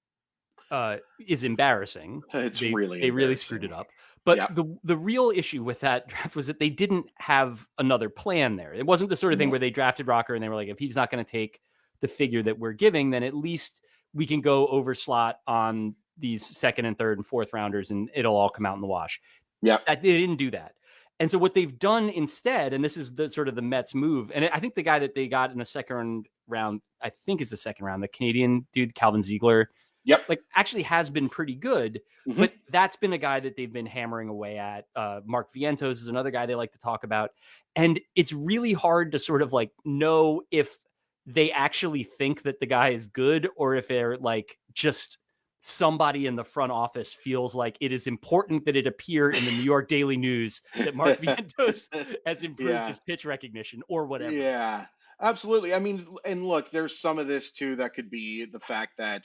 is embarrassing. They really screwed it up. But the real issue with that draft was that they didn't have another plan there. It wasn't the sort of thing where they drafted Rocker and they were like, if he's not going to take the figure that we're giving, then at least we can go over slot on these second and third and fourth rounders and it'll all come out in the wash. Yeah, they didn't do that. And so what they've done instead, and this is the sort of the Mets move, and I think the guy that they got in the second round, the Canadian dude, Calvin Ziegler, like actually has been pretty good, but that's been a guy that they've been hammering away at. Mark Vientos is another guy they like to talk about. And it's really hard to sort of like know if they actually think that the guy is good or if they're like just somebody in the front office feels like it is important that it appear in the New York Daily News that Mark Vientos has improved his pitch recognition or whatever. Yeah, absolutely. I mean, and look, there's some of this too that could be the fact that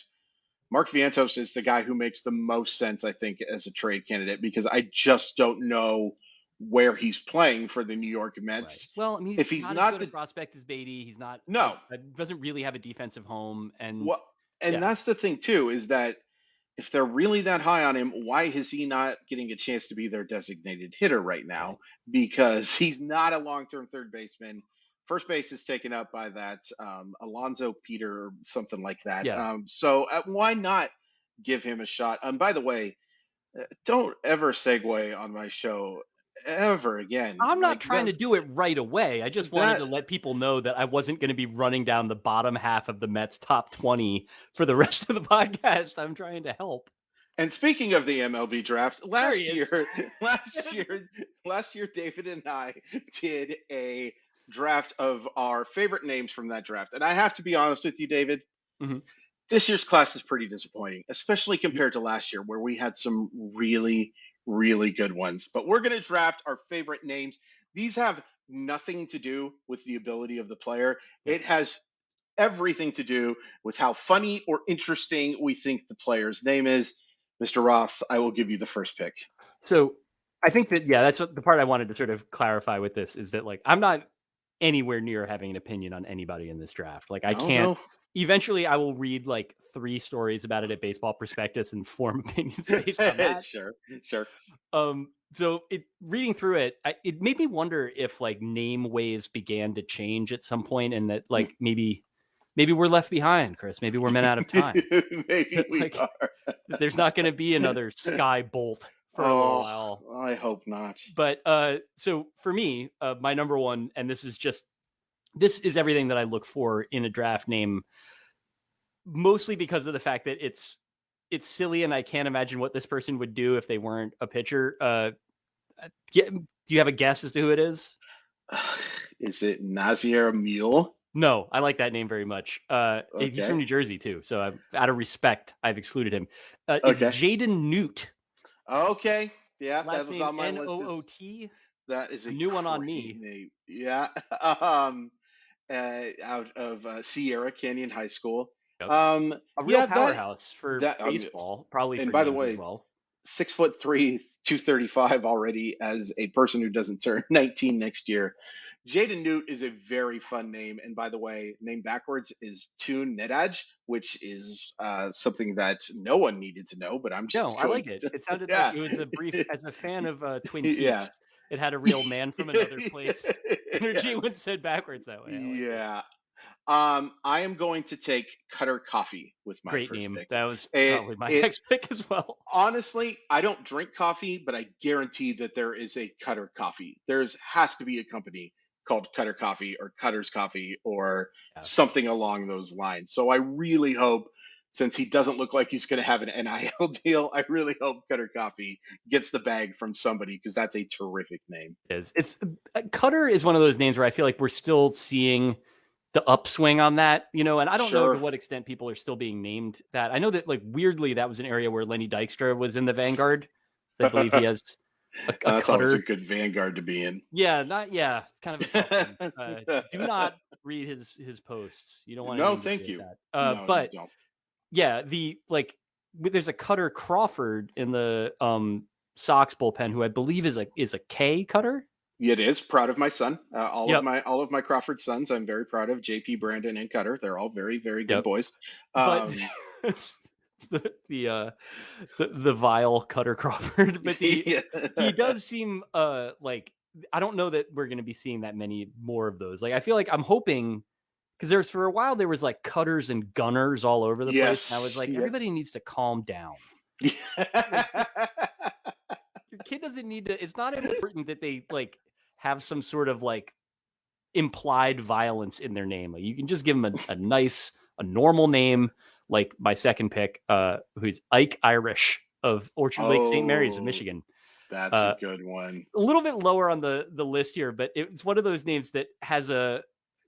Mark Vientos is the guy who makes the most sense, I think, as a trade candidate, because I just don't know where he's playing for the New York Mets. Right. Well, I mean, if he's not the prospect as Beatty, he's not. No, doesn't really have a defensive home, and that's the thing too, is that if they're really that high on him, why is he not getting a chance to be their designated hitter right now? Right. Because he's not a long-term third baseman. First base is taken up by that Alonzo Peter or something like that. Yeah. So why not give him a shot? And by the way, don't ever segue on my show ever again. I'm not trying to do it right away. I just wanted to let people know that I wasn't going to be running down the bottom half of the Mets top 20 for the rest of the podcast. I'm trying to help. And speaking of the MLB draft, last year, David and I did a draft of our favorite names from that draft. And I have to be honest with you, David, this year's class is pretty disappointing, especially compared to last year where we had some really, really good ones. But we're going to draft our favorite names. These have nothing to do with the ability of the player. It has everything to do with how funny or interesting we think the player's name is. Mr. Roth, I will give you the first pick. So I think that, that's what the part I wanted to sort of clarify with this is that, like, I'm not anywhere near having an opinion on anybody in this draft. Like, I can't. Eventually, I will read like 3 stories about it at Baseball Prospectus and form opinions based on that. Sure. So reading through it, it made me wonder if like name ways began to change at some point, and that like maybe we're left behind, Chris. Maybe we're men out of time. Maybe we are. There's not going to be another Sky Bolt for a little while. I hope not. But so for me, my number one, and this is everything that I look for in a draft name, mostly because of the fact that it's silly and I can't imagine what this person would do if they weren't a pitcher. Do you have a guess as to who it is? Is it Nazir Mule? No, I like that name very much. He's from New Jersey too, so out of respect, I've excluded him. It's Jaden Newt. Okay, yeah, last that was name on my list. N-O-O-T. That is a new one on me. Name. Yeah, out of Sierra Canyon High School. Yep. A real powerhouse for baseball, probably. And for by the way, as well. 6'3", 235 already as a person who doesn't turn 19 next year. Jaden Newt is a very fun name, and by the way, name backwards is Toon Nedaj, which is something that no one needed to know, but I'm just I like it. It sounded like it was a brief. As a fan of Twin Peaks, it had a real man from another place energy when said backwards that way. I am going to take Cutter Coffee with my great first name. pick. That was probably my next pick as well. Honestly, I don't drink coffee, but I guarantee that there is a Cutter Coffee. Has to be a company called Cutter Coffee or Cutter's Coffee or something along those lines. So I really hope, since he doesn't look like he's going to have an NIL deal, I really hope Cutter Coffee gets the bag from somebody, because that's a terrific name. It's Cutter is one of those names where I feel like we're still seeing the upswing on that, and I don't know to what extent people are still being named that. I know that, like, weirdly, that was an area where Lenny Dykstra was in the vanguard. So I believe he has that's always a good vanguard to be in. Kind of a tough one. Do not read his posts. You don't want to. No, thank you. That. But there's a Cutter Crawford in the Sox bullpen who I believe is a K Cutter. It is. Proud of my son. All of my Crawford sons, I'm very proud of. JP, Brandon, and Cutter. They're all very, very good boys. But the vile Cutter Crawford, but he does seem like, I don't know that we're going to be seeing that many more of those. Like, I feel like I'm hoping, because for a while there was like Cutters and Gunners all over the place. And I was like, everybody needs to calm down. Your kid doesn't need to. It's not important that they like have some sort of like implied violence in their name. Like, you can just give them a normal name. Like my second pick, who's Ike Irish of Orchard Lake St. Mary's of Michigan. That's a good one. A little bit lower on the list here, but it's one of those names that has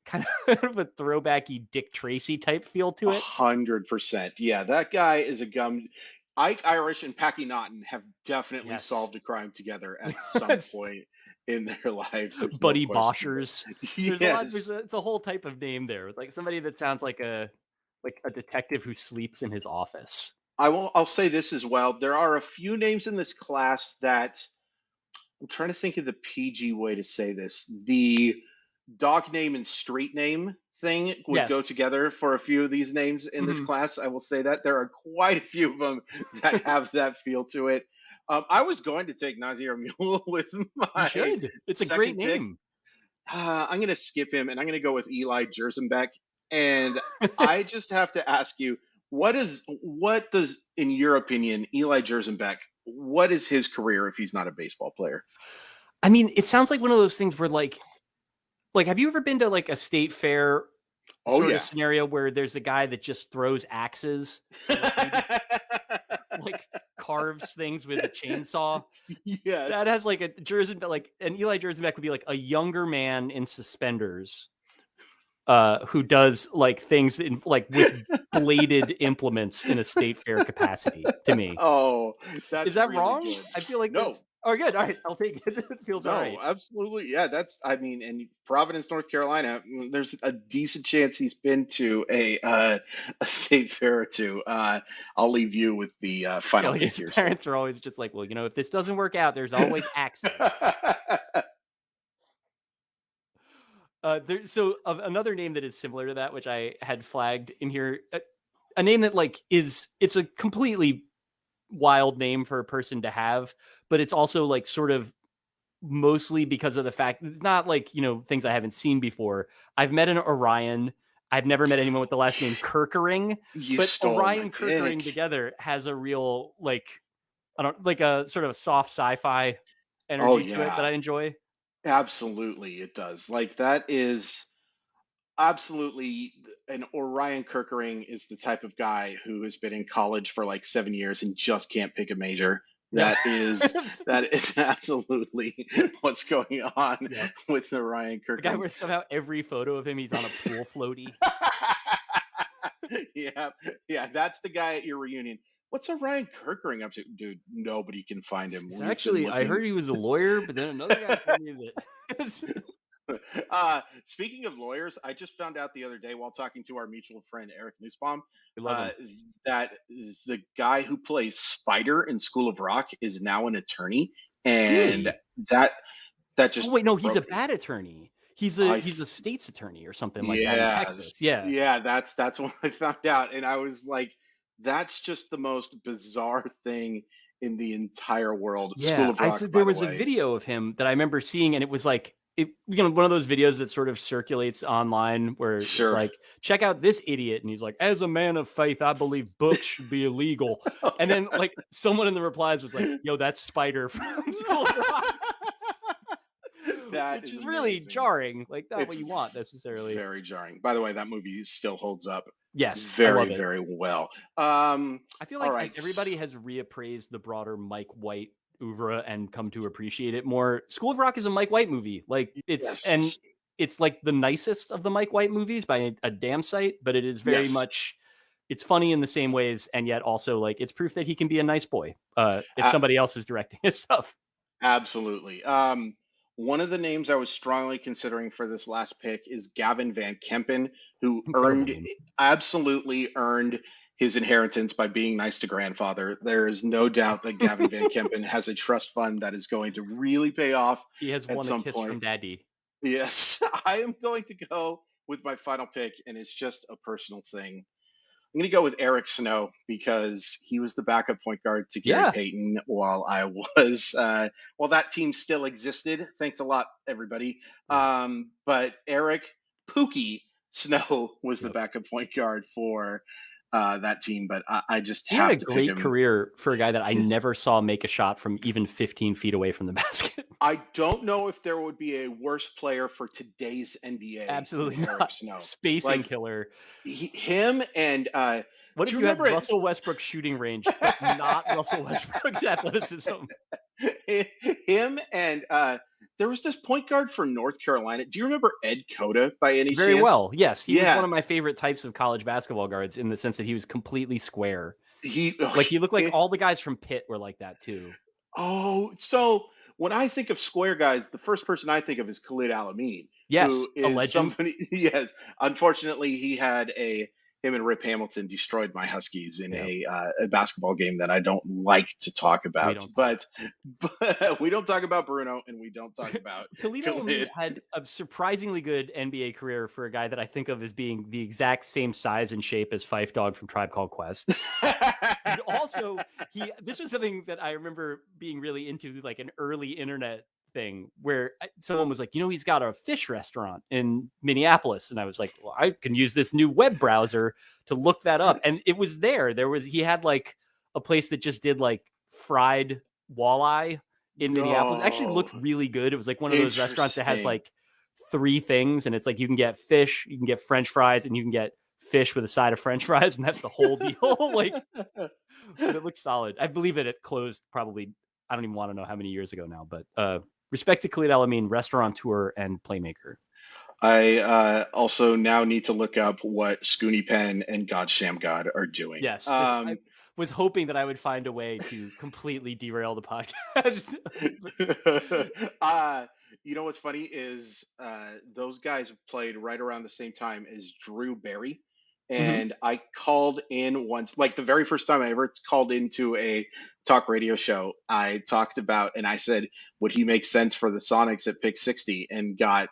kind of a throwbacky Dick Tracy type feel to it. 100%. Yeah, that guy is a gum. Ike Irish and Packy Naughton have definitely Yes. solved a crime together at some point in their life. There's no Buddy question. Boshers. Yes. It's a whole type of name there. Like somebody that sounds like a detective who sleeps in his office. I'll say this as well. There are a few names in this class that I'm trying to think of the PG way to say this. The dog name and street name thing would go Yes. together for a few of these names in this class. I will say that there are quite a few of them that have that feel to it. I was going to take Nazir Mule with my You should. It's a great second pick. name. I'm going to skip him and I'm going to go with Eli Jersenbeck. And I just have to ask you, what does, in your opinion, Eli Jersenbeck, what is his career if he's not a baseball player? I mean, it sounds like one of those things where like, have you ever been to like a state fair sort of scenario where there's a guy that just throws axes, like carves things with a chainsaw? Yes. That has like a Jersenbeck, like an Eli Jersenbeck would be like a younger man in suspenders who does like things in like with bladed implements in a state fair capacity to me. Oh, that's is that really wrong? good. I feel like no. Oh, good. All right, I'll take it. It feels all right. Absolutely. Yeah, I mean, in Providence, North Carolina, there's a decent chance he's been to a state fair or two. I'll leave you with the final pick here. Parents are always just like, well, you know, if this doesn't work out, there's always axes. So another name that is similar to that, which I had flagged in here, a name that like it's a completely wild name for a person to have, but it's also like sort of mostly because of the fact it's not like, you know, things I haven't seen before. I've met an Orion. I've never met anyone with the last name Kirkering, but Orion Kirkering together has a real like, I don't like a sort of a soft sci-fi energy to it that I enjoy. Absolutely, it does. Like that is absolutely an Orion Kirkering is the type of guy who has been in college for like 7 years and just can't pick a major. That is absolutely what's going on with Orion Kirkering. The guy where somehow every photo of him he's on a pool floaty. Yeah, that's the guy at your reunion. What's Orion Kirkering up to? Dude, nobody can find him. Actually, I heard he was a lawyer, but then another guy told me that. Speaking of lawyers, I just found out the other day while talking to our mutual friend Eric Nussbaum that the guy who plays Spider in School of Rock is now an attorney, and really? that just he's a bad attorney. He's a state's attorney or something like that in Texas. Yeah, that's what I found out, and I was like, that's just the most bizarre thing in the entire world. Yeah, School of Rock, there was a video of him that I remember seeing, and it was like, one of those videos that sort of circulates online where it's like, check out this idiot, and he's like, as a man of faith, I believe books should be illegal. And then like someone in the replies was like, yo, that's Spider from School of Rock. Which is really jarring, like not what you want necessarily. Very jarring. By the way, that movie still holds up. Yes, very, very well. I feel like everybody has reappraised the broader Mike White oeuvre and come to appreciate it more. School of Rock is a Mike White movie. Like it's like the nicest of the Mike White movies by a damn sight, but it is very much, it's funny in the same ways, and yet also like it's proof that he can be a nice boy if somebody else is directing his stuff. Absolutely. One of the names I was strongly considering for this last pick is Gavin Van Kempen, who absolutely earned his inheritance by being nice to grandfather. There is no doubt that Gavin Van Kempen has a trust fund that is going to really pay off. He has won a kiss from daddy. Yes, I am going to go with my final pick, and it's just a personal thing. I'm going to go with Eric Snow because he was the backup point guard to Gary Payton while that team still existed. Thanks a lot, everybody. But Eric Pookie Snow was the backup point guard for that team. But I just have to pick him. He had a great career for a guy that I never saw make a shot from even 15 feet away from the basket. I don't know if there would be a worse player for today's NBA. Absolutely not. Eric Snow. Spacing killer. Him and what if you had Russell Westbrook's shooting range, but not Russell Westbrook's athleticism? Him and there was this point guard for North Carolina. Do you remember Ed Cota by any Very chance? well. Yes, he was Yeah, one of my favorite types of college basketball guards in the sense that he was completely square. he Like he looked like all the guys from Pitt were like that too. Oh, so when I think of square guys, the first person I think of is Khalid Al-Amin, Yes, who a is legend. somebody. Yes, unfortunately, him and Rip Hamilton destroyed my Huskies in Yep. A basketball game that I don't like to talk We about. don't talk But we don't talk about Bruno, and we don't talk about Khalid El-Amin Khalid. had a surprisingly good NBA career for a guy that I think of as being the exact same size and shape as Phife Dawg from Tribe Called Quest. But also, this was something that I remember being really into, like an early internet thing where someone was like, he's got a fish restaurant in Minneapolis. And I was like, well, I can use this new web browser to look that up. And it was there. He had like a place that just did like fried walleye in Minneapolis. It actually looked really good. It was like one of those restaurants that has like 3 things. And it's like, you can get fish, you can get French fries, and you can get fish with a side of French fries. And that's the whole deal. Like, but it looks solid. I believe it closed probably, I don't even want to know how many years ago now, but respect to Khalid El-Amin, restaurateur and playmaker. I also now need to look up what Scooney Penn and God Shamgod are doing. Yes. I was hoping that I would find a way to completely derail the podcast. You know what's funny is those guys played right around the same time as Drew Barry. And I called in once, like the very first time I ever called into a talk radio show, I talked about, and I said, would he make sense for the Sonics at pick 60? And got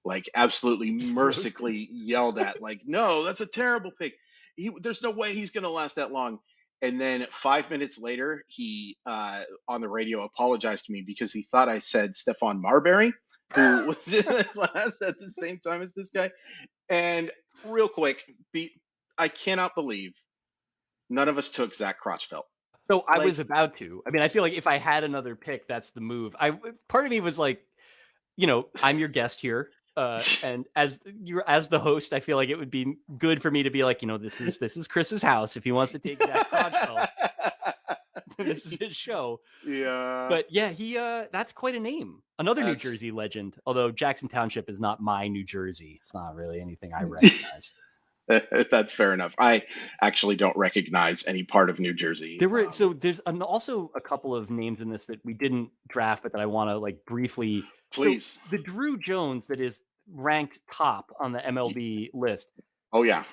like absolutely mercilessly yelled at, like, no, that's a terrible pick. There's no way he's going to last that long. And then 5 minutes later, he on the radio apologized to me because he thought I said Stephon Marbury, who was in the class at the same time as this guy. And real quick, I cannot believe none of us took Zach Crotchfeld. So I was about to. I mean, I feel like if I had another pick, that's the move. Part of me was like, I'm your guest here. And as the host, I feel like it would be good for me to be like, this is Chris's house. If he wants to take Zach Crotchfeld, this is his show. Yeah. But yeah, that's quite a name. Another New Jersey legend. Although Jackson Township is not my New Jersey. It's not really anything I recognize. That's fair enough. I actually don't recognize any part of New Jersey. There's also a couple of names in this that we didn't draft, but that I want to like briefly. Please. So the Drew Jones that is ranked top on the MLB list. Oh yeah,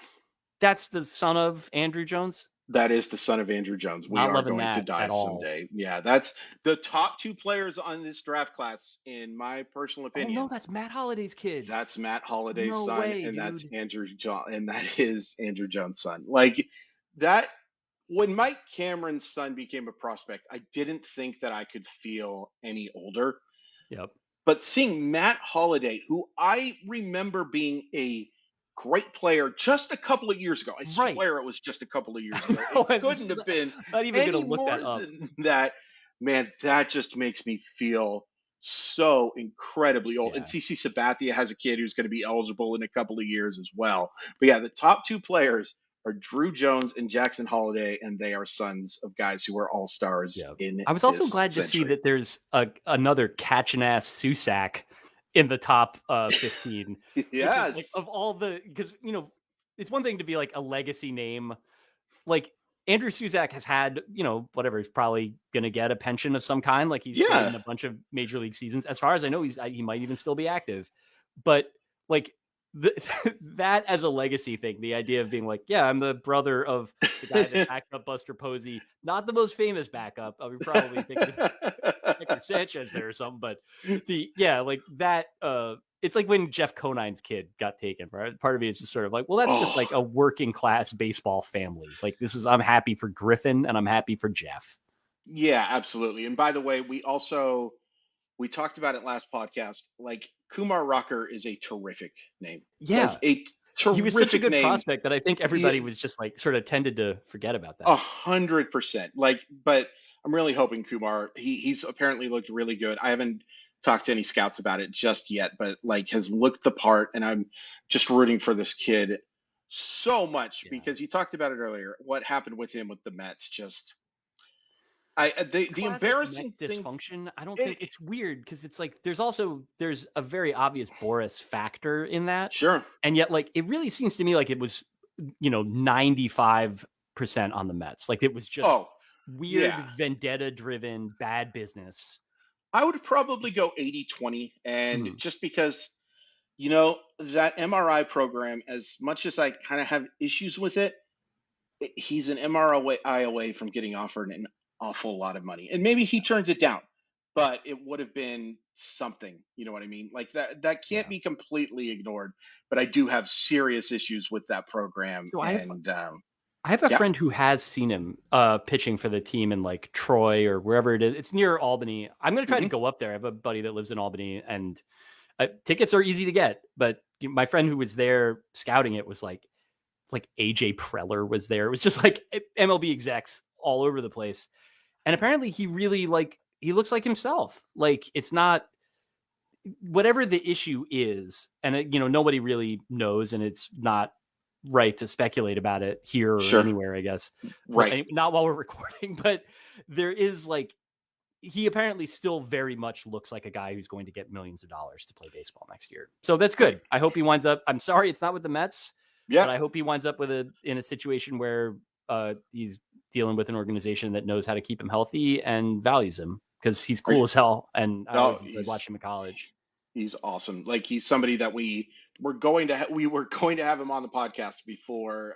that's the son of Andrew Jones. That is the son of Andrew Jones. We are going to die someday. Yeah, that's the top 2 players on this draft class, in my personal opinion. Oh no, that's Matt Holliday's kid. That's Matt Holliday's son, and that's Andrew Jones, and that is Andrew Jones' son. Like that, when Mike Cameron's son became a prospect, I didn't think that I could feel any older. Yep. But seeing Matt Holliday, who I remember being a great player just a couple of years ago. I swear it was just a couple of years ago. It couldn't have been not even going to look that up. That, man, that just makes me feel so incredibly old. Yeah. And CC Sabathia has a kid who's going to be eligible in a couple of years as well. But yeah, the top 2 players are Drew Jones and Jackson Holliday, and they are sons of guys who are all-stars in I was also glad century. to see that there's another catch-and-ass Susac in the top 15. Yes. Like, of all because it's one thing to be like a legacy name. Like Andrew Susac has had, whatever, he's probably going to get a pension of some kind. Like he's played in a bunch of major league seasons. As far as I know, he might even still be active. But like that as a legacy thing, the idea of being like, yeah, I'm the brother of the guy that backed up Buster Posey, not the most famous backup. I mean, probably thinking of Hector Sanchez there or something, but like that. It's like when Jeff Conine's kid got taken, right? Part of me is just sort of like, well, that's just like a working class baseball family. Like I'm happy for Griffin and I'm happy for Jeff. Yeah, absolutely. And by the way, we talked about it last podcast. Like Kumar Rocker is a terrific name. Yeah. Like, a terrific he was such a good name. Prospect that I think everybody was just like sort of tended to forget about that. 100%. Like, but I'm really hoping Kumar, he's apparently looked really good. I haven't talked to any scouts about it just yet, but like has looked the part, and I'm just rooting for this kid so much because you talked about it earlier. What happened with him with the Mets, just The embarrassing dysfunction. I don't think it's weird because it's like there's a very obvious Boris factor in that. Sure. And yet, like, it really seems to me like it was, 95% on the Mets. Like it was just weird, vendetta-driven, bad business. I would probably go 80-20, and just because, that MRI program, as much as I kind of have issues with it, he's an MRI away from getting offered an awful lot of money, and maybe he turns it down, but it would have been something. You know what I mean? Like that can't be completely ignored. But I do have serious issues with that program. So I have a friend who has seen him pitching for the team in like Troy or wherever it is. It's near Albany. I'm going to try to go up there. I have a buddy that lives in Albany, and tickets are easy to get. But my friend who was there scouting it was like AJ Preller was there. It was just like MLB execs all over the place. And apparently he really he looks like himself. Like it's not whatever the issue is. And nobody really knows, and it's not right to speculate about it here or anywhere, I guess. Right. Not while we're recording, but there is he apparently still very much looks like a guy who's going to get millions of dollars to play baseball next year. So that's good. I hope he winds up. I'm sorry it's not with the Mets. Yeah. But I hope he winds up in a situation where he's dealing with an organization that knows how to keep him healthy and values him, because he's cool as hell. And I always enjoyed watching him in college. He's awesome. Like he's somebody that we were going to have him on the podcast before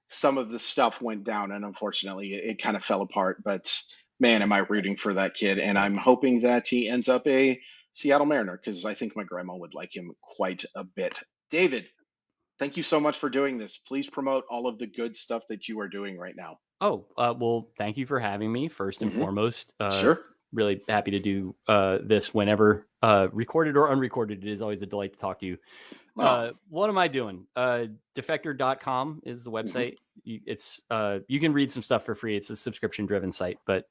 some of the stuff went down, and unfortunately it kind of fell apart. But man, am I rooting for that kid, and I'm hoping that he ends up a Seattle Mariner, because I think my grandma would like him quite a bit. David, thank you so much for doing this. Please promote all of the good stuff that you are doing right now. Oh, well, thank you for having me first and foremost. Sure. Really happy to do this whenever, recorded or unrecorded. It is always a delight to talk to you. What am I doing? Defector.com is the website. It's you can read some stuff for free. It's a subscription driven site, but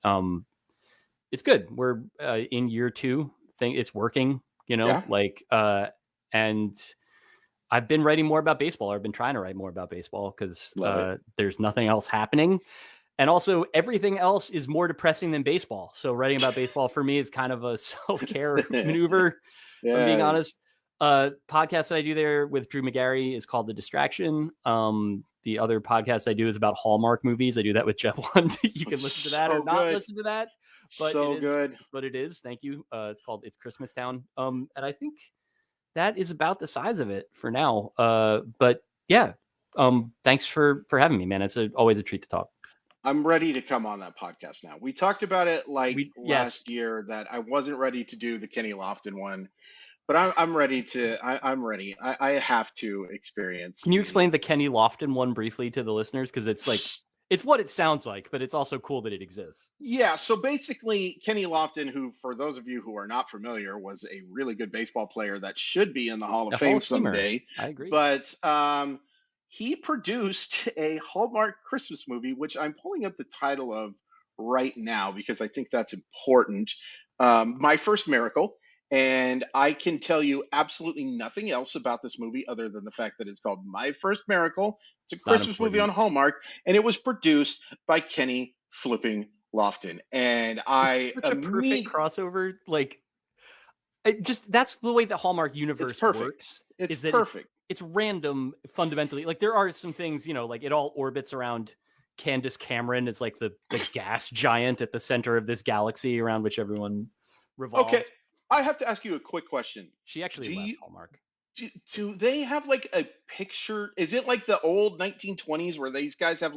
it's good. We're in year 2. It's working, and I've been writing more about baseball. I've been trying to write more about baseball because there's nothing else happening. And also everything else is more depressing than baseball. So writing about baseball for me is kind of a self-care maneuver, if I'm being honest. Podcast that I do there with Drew McGarry is called The Distraction. The other podcast I do is about Hallmark movies. I do that with Jeff Lund. You can listen to that or not listen to that. But But it is. Thank you. It's called It's Christmas Town. And I think that is about the size of it for now. But yeah, thanks for having me, man. It's always a treat to talk. I'm ready to come on that podcast now. We talked about it last year that I wasn't ready to do the Kenny Lofton one, but I'm ready to. I'm ready. I have to experience. Can you explain the Kenny Lofton one briefly to the listeners? Because it's what it sounds like, but it's also cool that it exists. Yeah. So basically, Kenny Lofton, who, for those of you who are not familiar, was a really good baseball player that should be in the Hall of Fame someday. I agree. But he produced a Hallmark Christmas movie, which I'm pulling up the title of right now because I think that's important. My First Miracle. And I can tell you absolutely nothing else about this movie other than the fact that it's called My First Miracle. It's a Christmas movie on Hallmark, and it was produced by Kenny flipping Lofton. And it's such a perfect crossover. That's the way the Hallmark universe works. It's perfect. It's random fundamentally. Like there are some things, it all orbits around Candace Cameron. It's like the gas giant at the center of this galaxy around which everyone revolves. Okay. I have to ask you a quick question. She actually left Hallmark. Do they have a picture? Is it like the old 1920s where these guys have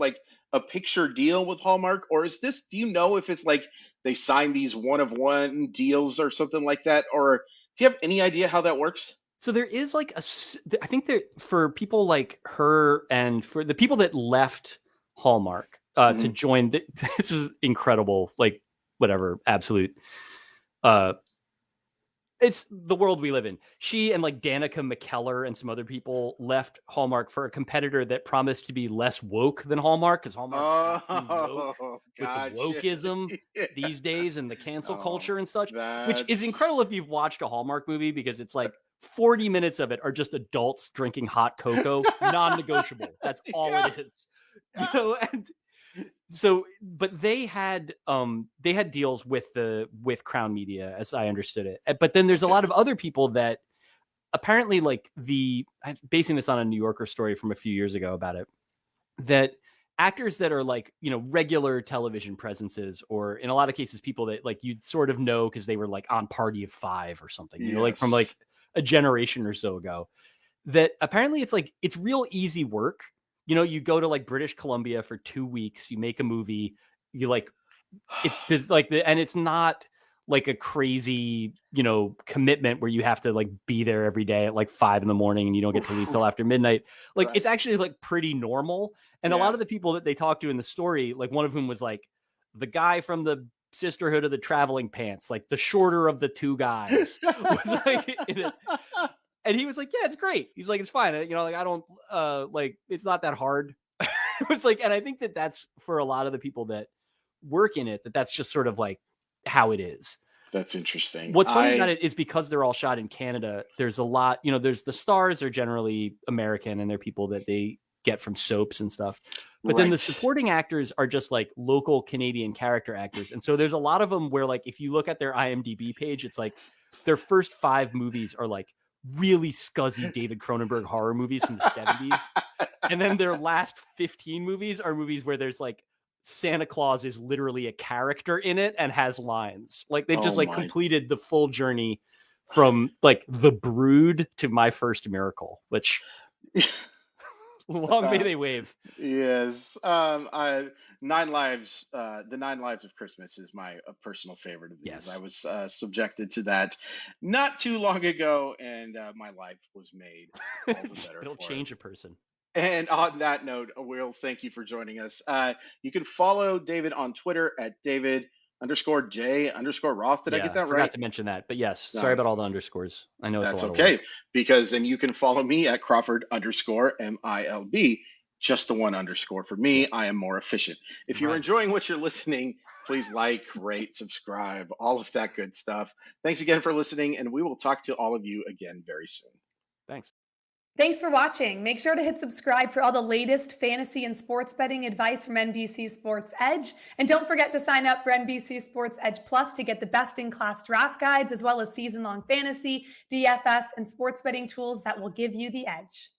a picture deal with Hallmark? Or is this, do you know if it's they sign these one-of-one deals or something like that? Or do you have any idea how that works? So there is I think that for people like her and for the people that left Hallmark to join, this is incredible. Absolute. It's the world we live in. She and Danica McKellar and some other people left Hallmark for a competitor that promised to be less woke than Hallmark, because Hallmark woke with the wokeism these days and the cancel culture and such, which is incredible if you've watched a Hallmark movie, because it's 40 minutes of it are just adults drinking hot cocoa, non-negotiable. That's all it is. And but they had deals with Crown Media, as I understood it. But then there's a lot of other people that apparently, like, I'm basing this on a New Yorker story from a few years ago about it, that actors that are like, regular television presences, or in a lot of cases, people that like you'd sort of know because they were like on Party of Five or something, like from like a generation or so ago, that apparently it's real easy work. You go to like British Columbia for 2 weeks, you make a movie, it's just like and it's not like a crazy, commitment where you have to like be there every day at like 5 a.m. and you don't get to leave till after midnight. Like, right. It's actually like pretty normal. And a lot of the people that they talked to in the story, like one of whom was like the guy from the Sisterhood of the Traveling Pants, like the shorter of the two guys, was like and he was like, yeah, it's great. He's like, it's fine. Like, I don't, like, it's not that hard. It was like, and I think that that's for a lot of the people that work in it, that's just sort of like how it is. That's interesting. What's funny about it is because they're all shot in Canada, there's a lot, there's the stars are generally American and they're people that they get from soaps and stuff. But then the supporting actors are just like local Canadian character actors. And so there's a lot of them where, like, if you look at their IMDb page, it's like their first 5 movies are like really scuzzy David Cronenberg horror movies from the 70s. And then their last 15 movies are movies where there's like Santa Claus is literally a character in it and has lines. Like they've just completed the full journey from like The Brood to My First Miracle, which long may they wave. Yes. 9 Lives, The 9 Lives of Christmas is my personal favorite of these. Yes. I was subjected to that not too long ago, and my life was made all the better. It'll change a person. And on that note, Will, thank you for joining us. You can follow David on Twitter at David_J_Roth. Did I get that right? I forgot to mention that, but yes, sorry about all the underscores. I know it's that's a lot okay, of work. Because then you can follow me at Crawford_MILB. Just the one underscore for me. I am more efficient. If you're enjoying what you're listening, please like, rate, subscribe, all of that good stuff. Thanks again for listening, and we will talk to all of you again very soon. Thanks. Thanks for watching. Make sure to hit subscribe for all the latest fantasy and sports betting advice from NBC Sports Edge. And don't forget to sign up for NBC Sports Edge Plus to get the best-in-class draft guides, as well as season-long fantasy, DFS, and sports betting tools that will give you the edge.